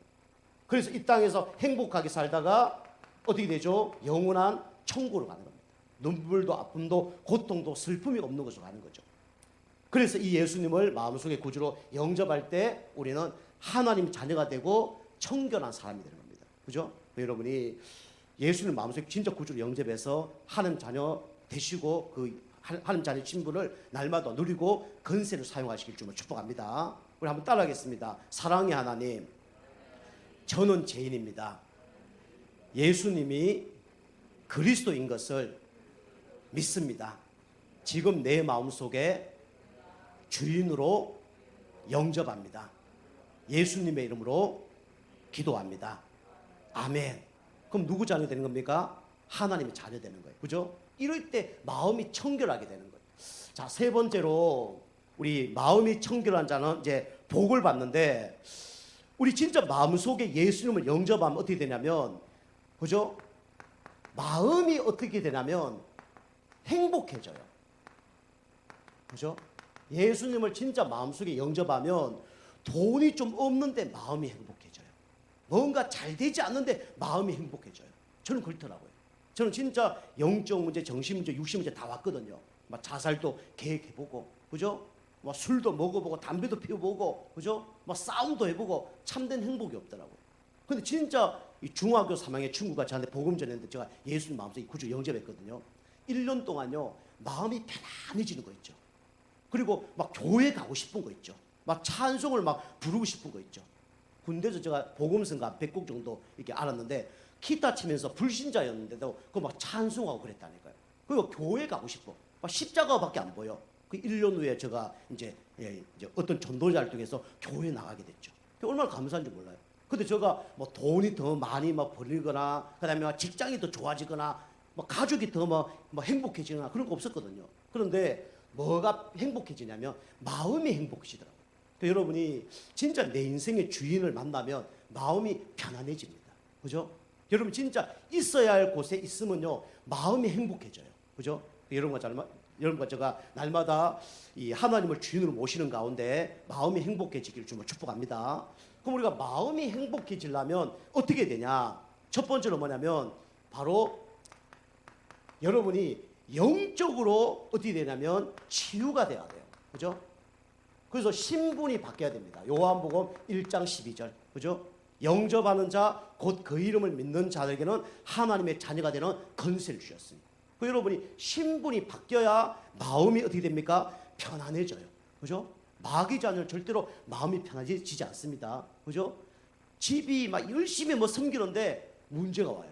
그래서 이 땅에서 행복하게 살다가 어떻게 되죠? 영원한 천국으로 가는 겁니다. 눈물도 아픔도 고통도 슬픔이 없는 곳으로 가는 거죠. 그래서 이 예수님을 마음속에 구주로 영접할 때 우리는 하나님 자녀가 되고 청결한 사람이 되는 겁니다. 그죠? 여러분이 예수님 마음속에 진짜 구주로 영접해서 하나님 자녀 되시고 그 하나님 자녀 신분을 날마다 누리고 건세를 사용하시길 주로 축복합니다. 우리 한번 따라하겠습니다. 사랑의 하나님, 저는 죄인입니다. 예수님이 그리스도인 것을 믿습니다. 지금 내 마음속에 주인으로 영접합니다. 예수님의 이름으로 기도합니다. 아멘. 그럼 누구 자녀 되는 겁니까? 하나님의 자녀 되는 거예요. 그죠? 이럴 때 마음이 청결하게 되는 거예요. 자, 3번째로 우리 마음이 청결한 자는 이제 복을 받는데, 우리 진짜 마음속에 예수님을 영접하면 어떻게 되냐면, 그죠? 마음이 어떻게 되냐면 행복해져요. 그죠? 예수님을 진짜 마음속에 영접하면 돈이 좀 없는데 마음이 행복해져요. 뭔가 잘 되지 않는데 마음이 행복해져요. 저는 그렇더라고요. 저는 진짜 영적 문제, 정신 문제, 육신 문제 다 왔거든요. 막 자살도 계획해보고, 그죠? 막 술도 먹어보고, 담배도 피워보고, 그죠? 막 싸움도 해보고, 참된 행복이 없더라고요. 근데 진짜 이 중학교 3학년 친구가 저한테 복음 전했는데 제가 예수님 마음속에 구주 영접했거든요. 1년 동안요, 마음이 편안해지는 거 있죠. 그리고 막 교회 가고 싶은 거 있죠. 막 찬송을 막 부르고 싶은 거 있죠. 군대에서 제가 복음성가 100곡 정도 이렇게 알았는데 기타 치면서 불신자였는데도 그거 막 찬송하고 그랬다니까요. 그리고 교회 가고 싶어. 막 십자가밖에 안 보여. 그 1년 후에 제가 이제 어떤 전도자 활동에서 교회 나가게 됐죠. 얼마나 감사한지 몰라요. 근데 제가 뭐 돈이 더 많이 막 벌리거나, 그다음에 막 직장이 더 좋아지거나, 뭐 가족이 더 뭐 행복해지거나 그런 거 없었거든요. 그런데 뭐가 행복해지냐면 마음이 행복해지더라고요. 그러니까 여러분이 진짜 내 인생의 주인을 만나면 마음이 편안해집니다. 그죠? 여러분 진짜 있어야 할 곳에 있으면요 마음이 행복해져요. 그죠? 여러분과 제가 날마다 이 하나님을 주인으로 모시는 가운데 마음이 행복해지기를 주로 축복합니다. 그럼 우리가 마음이 행복해지려면 어떻게 되냐? 첫 번째로 뭐냐면 바로 여러분이 영적으로 어떻게 되냐면 치유가 돼야 돼요. 그죠? 그래서 신분이 바뀌어야 됩니다. 요한복음 1장 12절. 그죠? 영접하는 자, 곧 그 이름을 믿는 자들에게는 하나님의 자녀가 되는 권세를 주셨습니다. 그 여러분이 신분이 바뀌어야 마음이 어떻게 됩니까? 편안해져요. 그죠? 마귀 자녀는 절대로 마음이 편안해지지 않습니다. 그죠? 집이 막 열심히 뭐 섬기는데 문제가 와요.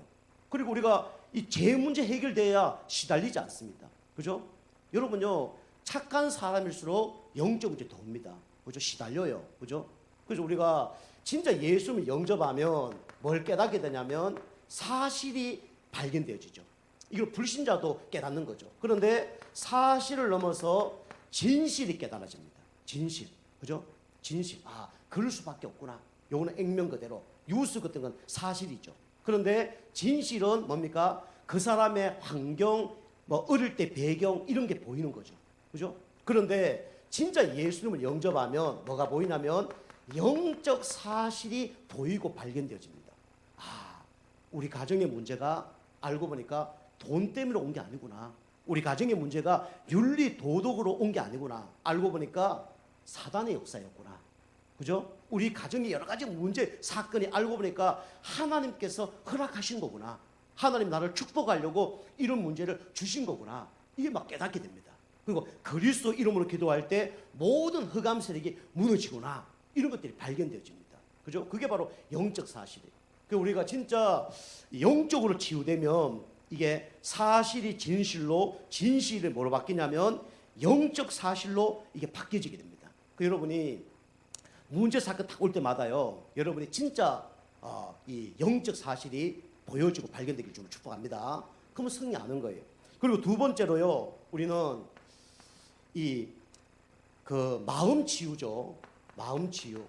그리고 우리가 이 죄 문제 해결돼야 시달리지 않습니다. 그죠? 여러분요, 착한 사람일수록 영적 문제 더 옵니다. 그죠? 시달려요. 그죠? 그래서 우리가 진짜 예수님을 영접하면 뭘 깨닫게 되냐면 사실이 발견되어지죠. 이걸 불신자도 깨닫는 거죠. 그런데 사실을 넘어서 진실이 깨달아집니다. 진실. 그죠? 진실. 아, 그럴 수밖에 없구나. 요거는 액면 그대로. 뉴스 같은 건 사실이죠. 그런데 진실은 뭡니까? 그 사람의 환경, 뭐 어릴 때 배경 이런 게 보이는 거죠. 그죠? 그런데 진짜 예수님을 영접하면 뭐가 보이냐면 영적 사실이 보이고 발견되어집니다. 아, 우리 가정의 문제가 알고 보니까 돈 때문에 온 게 아니구나. 우리 가정의 문제가 윤리 도덕으로 온 게 아니구나. 알고 보니까 사단의 역사였구나. 그죠? 우리 가정의 여러 가지 문제, 사건이 알고 보니까 하나님께서 허락하신 거구나. 하나님 나를 축복하려고 이런 문제를 주신 거구나. 이게 막 깨닫게 됩니다. 그리고 그리스도 이름으로 기도할 때 모든 흑암 세력이 무너지구나. 이런 것들이 발견되어집니다. 그죠? 그게 바로 영적 사실이에요. 우리가 진짜 영적으로 치유되면 이게 사실이 진실로, 진실이 뭐로 바뀌냐면 영적 사실로 이게 바뀌어지게 됩니다. 여러분이 문제 사건 딱 올 때마다요, 여러분이 진짜 이 영적 사실이 보여지고 발견되길 좀 축복합니다. 그러면 승리하는 거예요. 그리고 두 번째로요, 우리는 이 그 마음 치유죠. 마음 치유.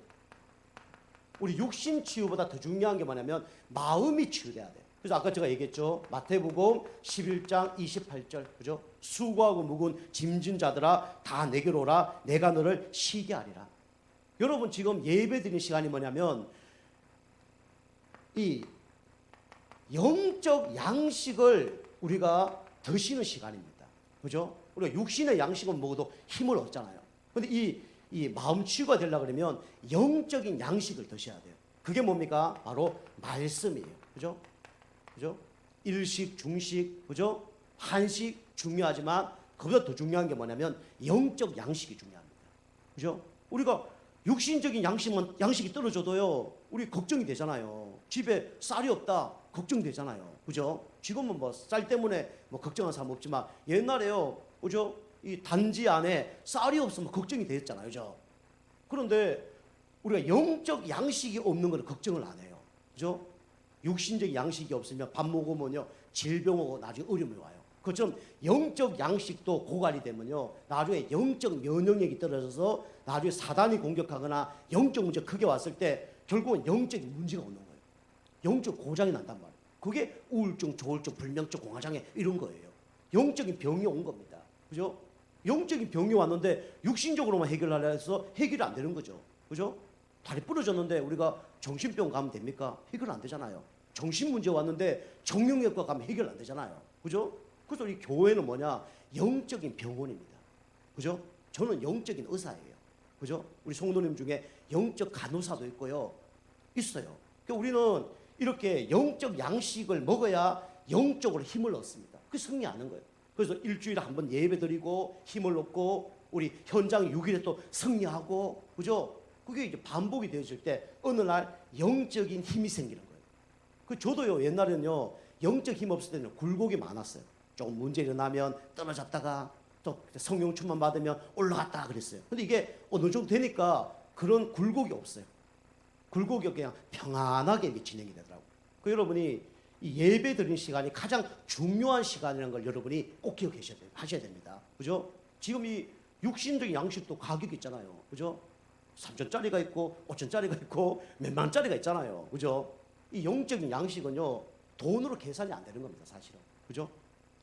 우리 육신 치유보다 더 중요한 게 뭐냐면 마음이 치유돼야 돼요. 그래서 아까 제가 얘기했죠. 마태복음 11장 28절. 그죠? 수고하고 무거운 짐진 자들아 다 내게로 오라. 내가 너를 쉬게 하리라. 여러분 지금 예배 드리는 시간이 뭐냐면 이 영적 양식을 우리가 드시는 시간입니다. 그죠? 우리가 육신의 양식은 먹어도 힘을 얻잖아요. 근데 이 마음 치유가 되려고 그러면 영적인 양식을 드셔야 돼요. 그게 뭡니까? 바로 말씀이에요. 그죠? 그죠? 일식, 중식, 그죠? 한식 중요하지만 그보다 더 중요한 게 뭐냐면 영적 양식이 중요합니다. 그죠? 우리가 육신적인 양식이 떨어져도요, 우리 걱정이 되잖아요. 집에 쌀이 없다, 걱정되잖아요. 그죠? 지금은 뭐 쌀 때문에 뭐 걱정하는 사람 없지만 옛날에요, 그죠? 이 단지 안에 쌀이 없으면 걱정이 되었잖아요. 그죠? 그런데 우리가 영적 양식이 없는 건 걱정을 안 해요. 그죠? 육신적 양식이 없으면 밥 먹으면요, 질병 오고 나중에 어려움이 와요. 그처럼 영적 양식도 고갈이 되면요, 나중에 영적 면역력이 떨어져서 나중에 사단이 공격하거나 영적 문제 크게 왔을 때 결국은 영적인 문제가 오는 거예요. 영적 고장이 난단 말이에요. 그게 우울증, 조울증, 불면증, 공황장애 이런 거예요. 영적인 병이 온 겁니다. 그죠? 영적인 병이 왔는데 육신적으로만 해결하려 해서 해결이 안 되는 거죠. 그죠? 다리 부러졌는데 우리가 정신병 가면 됩니까? 해결 안 되잖아요. 정신 문제 왔는데 정형외과 가면 해결 안 되잖아요. 그죠? 그래서 이 교회는 뭐냐? 영적인 병원입니다. 그죠? 저는 영적인 의사예요. 그죠? 우리 성도님 중에 영적 간호사도 있고요. 있어요. 그러니까 우리는 이렇게 영적 양식을 먹어야 영적으로 힘을 얻습니다. 그 승리하는 거예요. 그래서 일주일에 한 번 예배 드리고 힘을 얻고 우리 현장 6일에 또 승리하고, 그죠? 그게 이제 반복이 되어질 때 어느 날 영적인 힘이 생기는 거예요. 저도요, 옛날에는요, 영적 힘 없을 때는 굴곡이 많았어요. 조금 문제 일어나면 떨어졌다가 또 성령 충만 받으면 올라갔다가 그랬어요. 근데 이게 어느 정도 되니까 그런 굴곡이 없어요. 굴곡이 그냥 평안하게 진행이 되더라고요. 여러분이 이 예배 드리는 시간이 가장 중요한 시간이라는 걸 여러분이 꼭 기억하셔야 됩니다. 그죠? 지금 이 육신적인 양식도 가격이 있잖아요. 그죠? 3천짜리가 있고 5천짜리가 있고 몇만 원짜리가 있잖아요. 그죠? 이 영적인 양식은요, 돈으로 계산이 안 되는 겁니다, 사실은. 그죠?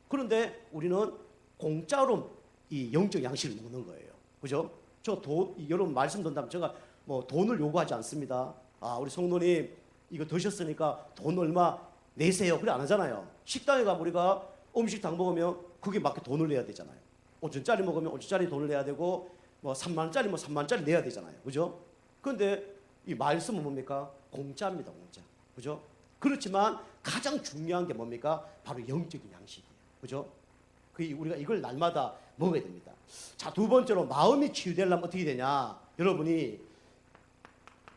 그런데 우리는 공짜로 이 영적 양식을 먹는 거예요. 그죠? 여러분 말씀 듣는다면 제가 뭐 돈을 요구하지 않습니다. 아, 우리 성도님 이거 드셨으니까 돈 얼마 내세요. 그래 안 하잖아요. 식당에 가면 우리가 음식당 먹으면 그게 맞게 돈을 내야 되잖아요. 5천짜리 먹으면 5천짜리 돈을 내야 되고 뭐 3만 원짜리 뭐 3만 원짜리 내야 되잖아요. 그죠? 그런데 이 말씀은 뭡니까? 공짜입니다, 공짜. 그죠? 그렇지만 가장 중요한 게 뭡니까? 바로 영적인 양식이에요. 그죠? 우리가 이걸 날마다 먹어야 됩니다. 자, 두 번째로 마음이 치유되려면 어떻게 되냐? 여러분이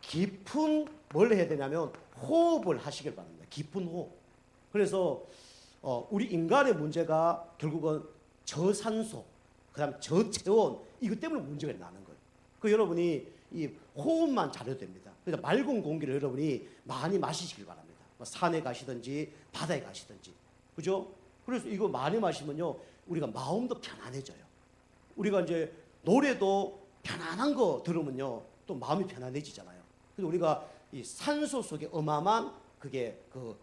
깊은 뭘 해야 되냐면 호흡을 하시길 바랍니다. 깊은 호흡. 그래서 우리 인간의 문제가 결국은 저산소, 그다음 저체온 이것 때문에 문제가 나는 거예요. 여러분이 이 호흡만 잘해도 됩니다. 그래서 맑은 공기를 여러분이 많이 마시시길 바랍니다. 뭐 산에 가시든지 바다에 가시든지, 그죠? 그래서 이거 많이 마시면요, 우리가 마음도 편안해져요. 우리가 이제 노래도 편안한 거 들으면요, 또 마음이 편안해지잖아요. 그래서 우리가 이 산소 속에 어마어마한 그게 그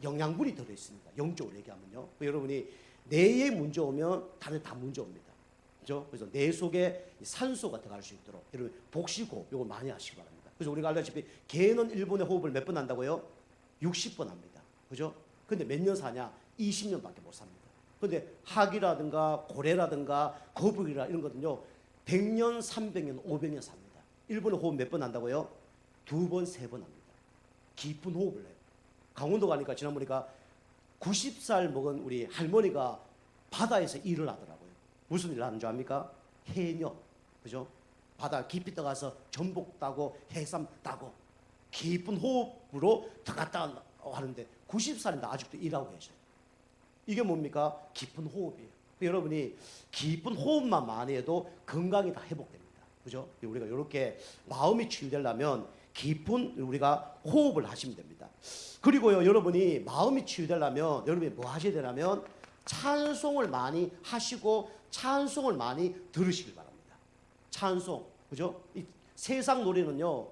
영양분이 들어 있습니다. 영적으로 얘기하면요. 여러분이 뇌에 문제 오면 다른 다 문제 옵니다. 그죠? 그래서 뇌 속에 산소가 들어갈 수 있도록 여러분 복식호흡 이거 많이 하시기 바랍니다. 그래서 우리가 알다시피 개는 1분에 호흡을 몇 번 한다고요? 60번 합니다. 그죠? 근데 몇 년 사냐? 20년밖에 못 삽니다. 근데 학이라든가 고래라든가 거북이라 이런 거든요 100년, 300년, 500년 삽니다. 1분에 호흡 몇 번 한다고요? 2번, 3번 합니다. 깊은 호흡을 해요. 강원도 가니까 지난번에 90살 먹은 우리 할머니가 바다에서 일을 하더라고요. 무슨 일을 하는 줄 압니까? 해녀. 그죠? 바다 깊이 들어가서 전복 따고 해삼 따고 깊은 호흡으로 들어갔다 하는데 90살인데 아직도 일하고 계셔요. 이게 뭡니까? 깊은 호흡이에요. 여러분이 깊은 호흡만 많이 해도 건강이 다 회복됩니다. 그죠? 우리가 이렇게 마음이 치유되려면 깊은 우리가 호흡을 하시면 됩니다. 그리고요, 여러분이 마음이 치유되려면 여러분이 뭐 하셔야 되냐면 찬송을 많이 하시고 찬송을 많이 들으시길 바랍니다. 찬송, 그죠? 이 세상 노래는요,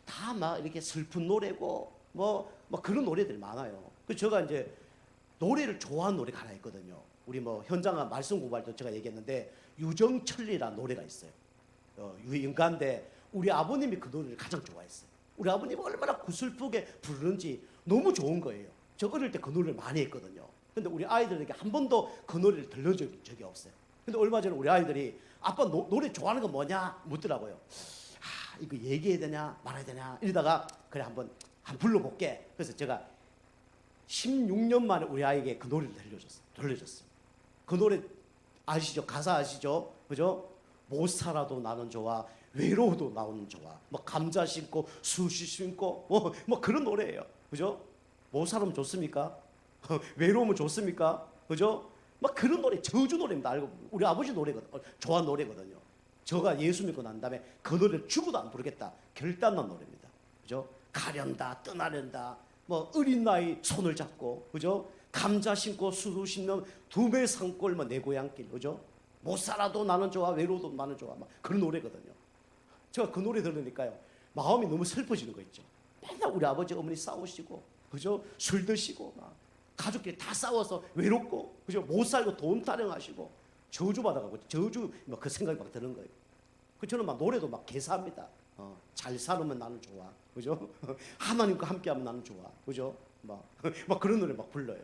다 막 이렇게 슬픈 노래고 뭐 그런 노래들이 많아요. 그래서 제가 이제 노래를 좋아하는 노래가 하나 있거든요. 우리 뭐 현장 말씀 공부할 때 제가 얘기했는데 유정철이라는 노래가 있어요. 유인가인데 우리 아버님이 그 노래를 가장 좋아했어요. 우리 아버님이 얼마나 구슬프게 부르는지 너무 좋은 거예요. 저 어릴 때 그 노래를 많이 했거든요. 근데 우리 아이들에게 한 번도 그 노래를 들려준 적이 없어요. 근데 얼마 전에 우리 아이들이 아빠 노래 좋아하는 거 뭐냐 묻더라고요. 이거 얘기해야 되냐 말아야 되냐 이러다가 그래 한번 불러볼게. 그래서 제가 16년 만에 우리 아이에게 그 노래를 들려줬어요. 그 노래 아시죠? 가사 아시죠? 그죠? 못 살아도 나는 좋아, 외로워도 나는 좋아. 뭐 감자 심고 수시 심고 뭐 그런 노래예요. 그죠? 못 살면 좋습니까? 외로우면 좋습니까? 그죠? 막 그런 노래, 저주 노래입니다. 알고 우리 아버지 노래거든, 좋아하는 노래거든요. 저가 예수 믿고 난 다음에 그 노래를 죽어도 안 부르겠다 결단한 노래입니다. 그죠? 가련다, 떠나련다. 뭐 어린 나이 손을 잡고, 그죠? 감자 심고 수수 심는 두배 산골 뭐 내 고향길, 그죠? 못 살아도 나는 좋아, 외로워도 나는 좋아, 막 그런 노래거든요. 제가 그 노래 들으니까요 마음이 너무 슬퍼지는 거 있죠. 맨날 우리 아버지 어머니 싸우시고, 그죠? 술 드시고 막 가족끼리 다 싸워서 외롭고, 그죠? 못 살고 돈 타령하시고 저주 받아가고 저주 뭐 그 생각이 막 드는 거예요. 그 저는 막 노래도 막 개사합니다. 잘 살면 나는 좋아, 그죠? 하나님과 함께하면 나는 좋아, 그죠? 막 그런 노래 막 불러요.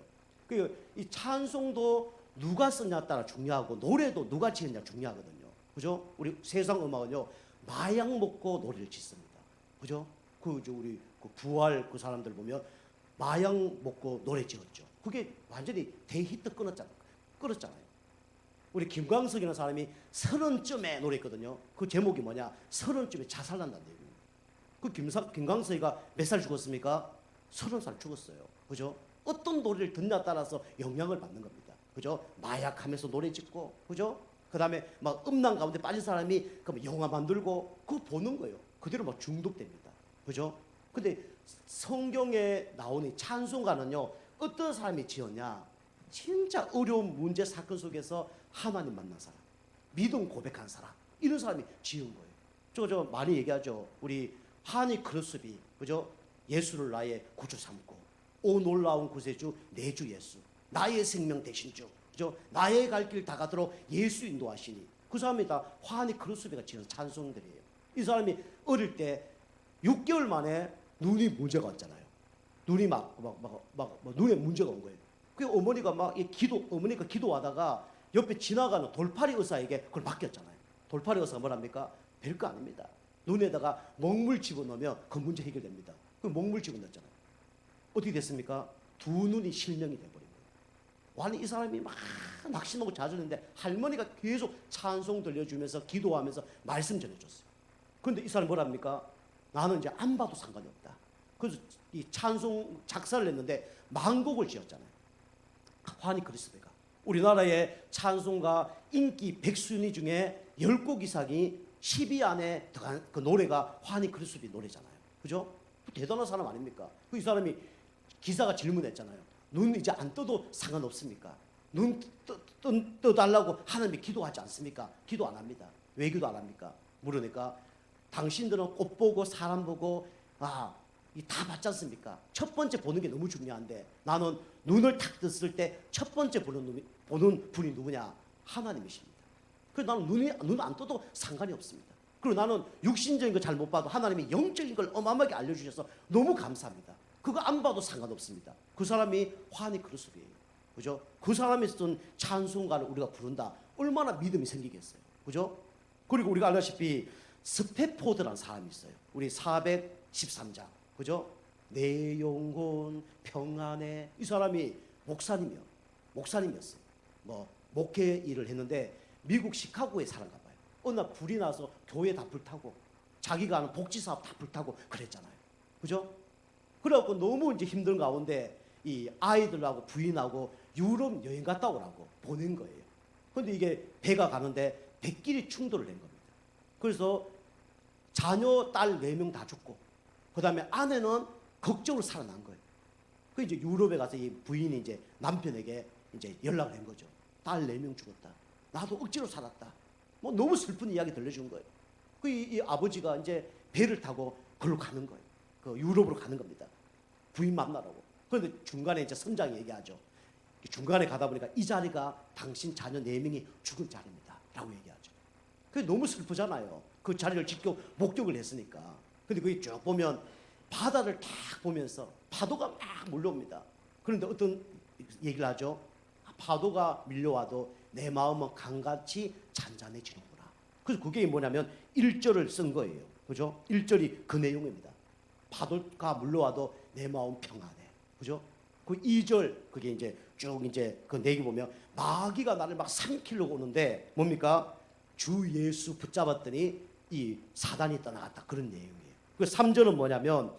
이 찬송도 누가 쓰냐에 따라 중요하고 노래도 누가 지었냐 중요하거든요, 그죠? 우리 세상 음악은요 마약 먹고 노래를 짓습니다, 그죠? 우리 부활 그 사람들 보면 마약 먹고 노래 지었죠. 그게 완전히 대히트 끊었잖아요. 우리 김광석이라는 사람이 30쯤에 노래했거든요. 그 제목이 뭐냐? 30쯤에 자살한다는 얘기입니다. 그 김광석이가 몇 살 죽었습니까? 30살 죽었어요. 그죠? 어떤 노래를 듣냐에 따라서 영향을 받는 겁니다. 그죠? 마약하면서 노래 짓고, 그죠? 그 다음에 막 음란 가운데 빠진 사람이 그럼 영화 만들고 그거 보는 거예요. 그대로 막 중독됩니다. 그죠? 근데 성경에 나오는 찬송가는요, 어떤 사람이 지었냐? 진짜 어려운 문제 사건 속에서 하나님 만난 사람, 믿음 고백한 사람, 이런 사람이 지은 거예요. 저 많이 얘기하죠. 우리 하니 크루스비, 그죠? 예수를 나의 구주 삼고, 오 놀라운 구세주 내 주 예수, 나의 생명 되신 주, 그죠? 나의 갈 길 다 가도록 예수 인도하시니, 그 사람이 다 하니 크루스비가 지은 찬송들이에요. 이 사람이 어릴 때 6개월 만에 눈이 문제가 왔잖아요. 눈이 막 눈에 문제가 온 거예요. 그 어머니가 어머니가 기도하다가 옆에 지나가는 돌팔이 의사에게 그걸 맡겼잖아요. 돌팔이 의사가 뭐랍니까? 별거 아닙니다. 눈에다가 먹물 집어넣으면 그 문제 해결됩니다. 그 먹물 집어넣었잖아요. 어떻게 됐습니까? 두 눈이 실명이 돼버린 거예요. 아니 이 사람이 막 낙심하고 자주는데 할머니가 계속 찬송 들려주면서 기도하면서 말씀 전해줬어요. 그런데 이 사람이 뭐랍니까? 나는 이제 안 봐도 상관이 없다. 그래서 이 찬송 작사를 했는데 만곡을 지었잖아요. 환희 크리스도가 우리나라의 찬송가 인기 100순위 중에 10곡 이상이 10위 안에 들어간 그 노래가 환희 크리스도 노래잖아요. 그죠? 대단한 사람 아닙니까? 이 사람이 기사가 질문했잖아요. 눈 이제 안 떠도 상관없습니까? 눈 떠달라고 하나님이 기도하지 않습니까? 기도 안 합니다. 왜 기도 안 합니까? 물으니까 당신들은 꽃 보고 사람 보고 다 봤지 않습니까? 첫 번째 보는 게 너무 중요한데 나는 눈을 탁 떴을 때 첫 번째 보는 분이 누구냐? 하나님이십니다. 그래서 나는 눈 안 떠도 상관이 없습니다. 그리고 나는 육신적인 거 잘 못 봐도 하나님이 영적인 걸 어마어마하게 알려주셔서 너무 감사합니다. 그거 안 봐도 상관없습니다. 그 사람이 환히 그리스도예요. 그죠? 그 사람이 쓴 찬송가를 우리가 부른다. 얼마나 믿음이 생기겠어요. 그죠? 그리고 우리가 알다시피 스페포드라는 사람이 있어요. 우리 413장. 그죠? 내 영혼 평안해. 이 사람이 목사님이었어요. 뭐 목회 일을 했는데 미국 시카고에 살았나 봐요. 어느 날 불이 나서 교회 다 불타고 자기가 하는 복지 사업 다 불타고 그랬잖아요. 그죠? 그래갖고 너무 이제 힘든 가운데 이 아이들하고 부인하고 유럽 여행 갔다 오라고 보낸 거예요. 근데 이게 배가 가는데 배끼리 충돌을 낸 겁니다. 그래서 자녀 딸 4명 다 죽고 그 다음에 아내는 걱정으로 살아난 거예요. 그 이제 유럽에 가서 이 부인이 이제 남편에게 이제 연락을 한 거죠. 딸 4명 죽었다. 나도 억지로 살았다. 뭐 너무 슬픈 이야기 들려준 거예요. 이 아버지가 이제 배를 타고 걸로 가는 거예요. 그 유럽으로 가는 겁니다. 부인 만나라고. 그런데 중간에 이제 선장이 얘기하죠. 중간에 가다 보니까 이 자리가 당신 자녀 4명이 죽은 자리입니다. 라고 얘기하죠. 그게 너무 슬프잖아요. 그 자리를 직접 목격을 했으니까. 근데 거기 쭉 보면 바다를 딱 보면서 파도가 막 몰려옵니다. 그런데 어떤 얘기를 하죠. 파도가 밀려와도 내 마음은 강같이 잔잔해지는구나. 그래서 그게 뭐냐면 1절을 쓴 거예요. 그죠? 1절이 그 내용입니다. 파도가 물러와도 내 마음 평안해. 그죠? 그 2절 그게 이제 쭉 이제 그 내기 보면 마귀가 나를 막 삼키려고 오는데 뭡니까? 주 예수 붙잡았더니 이 사단이 떠나갔다. 그런 내용이에요. 그 3절은 뭐냐면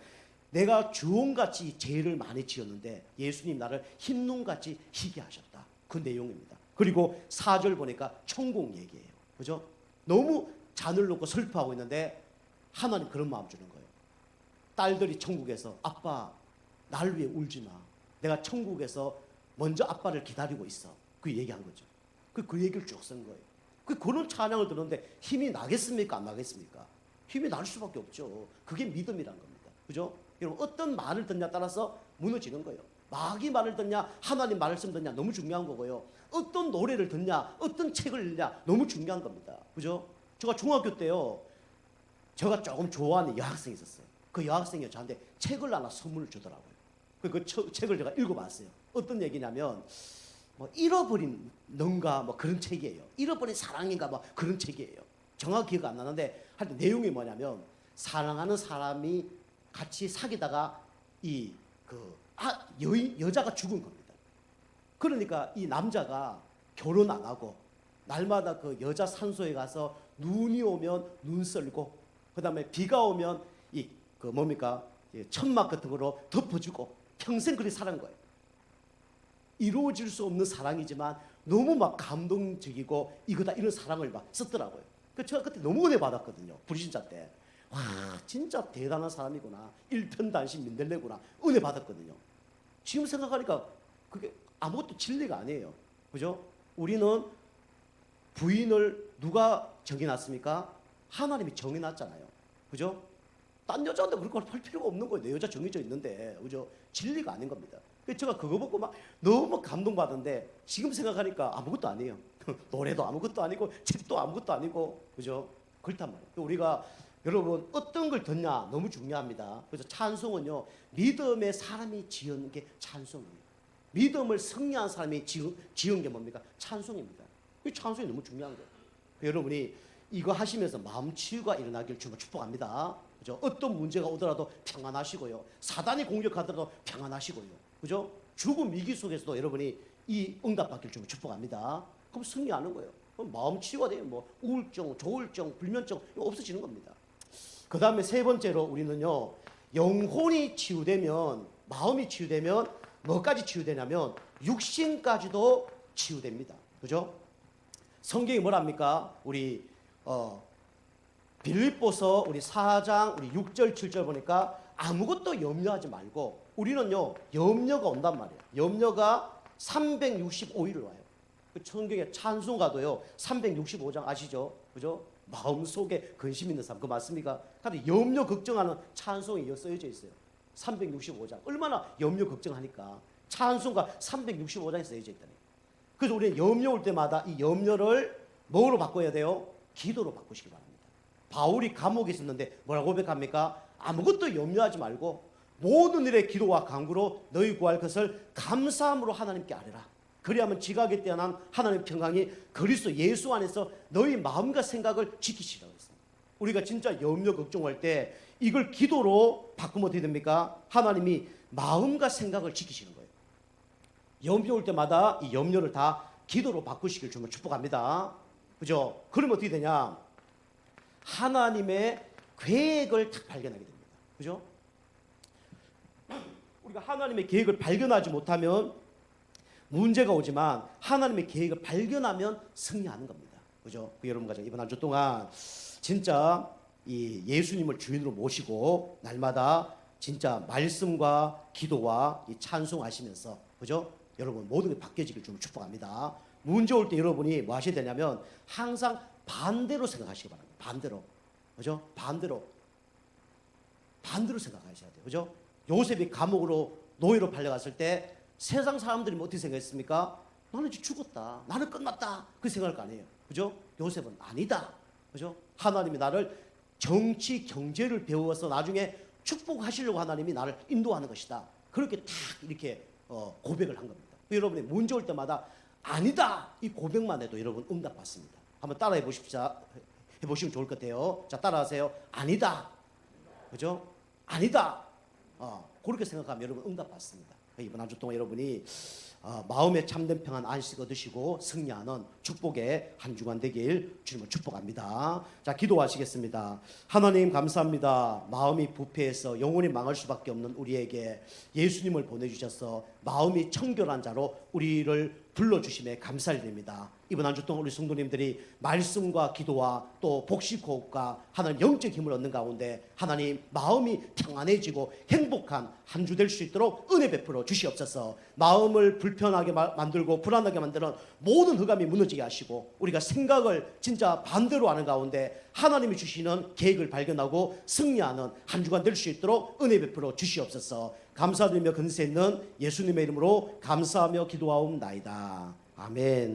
내가 주홍같이 죄를 많이 지었는데 예수님 나를 흰눈같이 희게 하셨다. 그 내용입니다. 그리고 4절 보니까 천국 얘기예요. 그죠? 너무 잔을 놓고 슬퍼하고 있는데 하나님 그런 마음 주는 거예요. 딸들이 천국에서 아빠 날 위해 울지 마. 내가 천국에서 먼저 아빠를 기다리고 있어. 그 얘기한 거죠. 그 얘기를 쭉 쓴 거예요. 그런 찬양을 들었는데 힘이 나겠습니까? 안 나겠습니까? 힘이 날 수밖에 없죠. 그게 믿음이란 겁니다. 그죠? 여러분 어떤 말을 듣냐 따라서 무너지는 거예요. 마귀 말을 듣냐 하나님 말씀 듣냐 너무 중요한 거고요. 어떤 노래를 듣냐 어떤 책을 읽냐 너무 중요한 겁니다. 그죠? 제가 중학교 때요. 제가 조금 좋아하는 여학생이 있었어요. 그 여학생이 저한테 책을 하나 선물을 주더라고요. 그 책을 제가 읽어봤어요. 어떤 얘기냐면 뭐 잃어버린 넌가 뭐 그런 책이에요. 잃어버린 사랑인가 뭐 그런 책이에요. 정확히 기억 안 나는데 하여튼 내용이 뭐냐면 사랑하는 사람이 같이 사귀다가 여자가 죽은 겁니다. 그러니까 이 남자가 결혼 안 하고 날마다 그 여자 산소에 가서 눈이 오면 눈 썰고 그다음에 비가 오면 천막 같은 거로 덮어주고 평생 그렇게 살은 거예요. 이루어질 수 없는 사랑이지만 너무 막 감동적이고 이거다 이런 사랑을 막 썼더라고요. 제가 그때 너무 은혜 받았거든요. 불신자 때. 와 진짜 대단한 사람이구나. 일편단심 민들레구나. 은혜 받았거든요. 지금 생각하니까 그게 아무것도 진리가 아니에요. 그죠? 우리는 부인을 누가 정해놨습니까? 하나님이 정해놨잖아요. 그죠? 딴 여자한테 그런 걸 할 필요가 없는 거예요. 내 여자 정해져 있는데. 그죠? 진리가 아닌 겁니다. 그래서 제가 그거 보고 막 너무 감동받은데 지금 생각하니까 아무것도 아니에요. 노래도 아무것도 아니고 책도 아무것도 아니고 그죠? 그렇단 말이에요. 우리가 여러분 어떤 걸 듣냐 너무 중요합니다. 그래서 찬송은요 믿음의 사람이 지은 게 찬송이에요. 믿음을 승리한 사람이 지은 게 뭡니까? 찬송입니다. 이 찬송이 너무 중요한 거예요. 여러분이 이거 하시면서 마음 치유가 일어나길 주로 축복합니다. 그죠? 어떤 문제가 오더라도 평안하시고요. 사단이 공격하더라도 평안하시고요. 그죠? 죽음 위기 속에서도 여러분이 이 응답받길 주로 축복합니다. 그럼 승리하는 거예요. 그럼 마음 치유가 돼요. 뭐 우울증, 조울증, 불면증 이거 없어지는 겁니다. 그 다음에 세 번째로 우리는요 영혼이 치유되면 마음이 치유되면 뭐까지 치유되냐면 육신까지도 치유됩니다. 그죠? 성경이 뭐랍니까? 우리 빌립보서 우리 4장 우리 6절 7절 보니까 아무것도 염려하지 말고 우리는요 염려가 온단 말이에요. 염려가 365일을 와요. 성경의 찬송가도요 365장 아시죠? 그죠? 마음속에 근심 있는 사람 그거 맞습니까? 근데 염려 걱정하는 찬송이 쓰여져 있어요. 365장. 얼마나 염려 걱정하니까. 찬송가 365장에 써져 있다니. 그래서 우리는 염려 올 때마다 이 염려를 뭐로 바꿔야 돼요? 기도로 바꾸시기 바랍니다. 바울이 감옥에 있었는데 뭐라고 고백합니까? 아무것도 염려하지 말고 모든 일에 기도와 간구로 너희 구할 것을 감사함으로 하나님께 아뢰라. 그리하면 지각에 뛰어난 하나님의 평강이 그리스도 예수 안에서 너희 마음과 생각을 지키시라고 했습니다. 우리가 진짜 염려 걱정할 때 이걸 기도로 바꾸면 어떻게 됩니까? 하나님이 마음과 생각을 지키시는 거예요. 염려 올 때마다 이 염려를 다 기도로 바꾸시길 주면 축복합니다. 그죠? 그러면 어떻게 되냐? 하나님의 계획을 딱 발견하게 됩니다. 그죠? 우리가 하나님의 계획을 발견하지 못하면 문제가 오지만 하나님의 계획을 발견하면 승리하는 겁니다. 그죠? 여러분 가정 이번 한 주 동안 진짜 이 예수님을 주인으로 모시고 날마다 진짜 말씀과 기도와 이 찬송하시면서 그죠? 여러분 모든 게 바뀌어지길 좀 축복합니다. 문제 올 때 여러분이 뭐 하셔야 되냐면 항상 반대로 생각하시기 바랍니다. 반대로. 그죠? 반대로 생각하셔야 돼요. 그죠? 요셉이 감옥으로 노예로 팔려갔을 때 세상 사람들이 어떻게 생각했습니까? 나는 이제 죽었다. 나는 끝났다. 그 생각할 거 아니에요. 그죠? 요셉은 아니다. 그죠? 하나님이 나를 정치, 경제를 배워서 나중에 축복하시려고 하나님이 나를 인도하는 것이다. 그렇게 딱 이렇게 고백을 한 겁니다. 여러분이 문제 올 때마다 아니다. 이 고백만 해도 여러분 응답 받습니다. 한번 따라해 보십시오. 해보시면 좋을 것 같아요. 자, 따라하세요. 아니다. 그죠? 아니다. 그렇게 생각하면 여러분 응답 받습니다. 이번 한 주 동안 여러분이 마음에 참된 평안 안식 얻으시고 승리하는 축복의 한 주간 되길 주님을 축복합니다. 자, 기도하시겠습니다. 하나님 감사합니다. 마음이 부패해서 영혼이 망할 수밖에 없는 우리에게 예수님을 보내주셔서 마음이 청결한 자로 우리를 불러주심에 감사드립니다. 이번 한 주 동안 우리 성도님들이 말씀과 기도와 또 복식호흡과 하나님 영적 힘을 얻는 가운데 하나님 마음이 평안해지고 행복한 한 주 될 수 있도록 은혜 베풀어 주시옵소서. 마음을 불편하게 만들고 불안하게 만드는 모든 흑암이 무너지게 하시고 우리가 생각을 진짜 반대로 하는 가운데 하나님이 주시는 계획을 발견하고 승리하는 한 주간 될 수 있도록 은혜 베풀어 주시옵소서. 감사드리며 근세 있는 예수님의 이름으로 감사하며 기도하옵나이다. 아멘.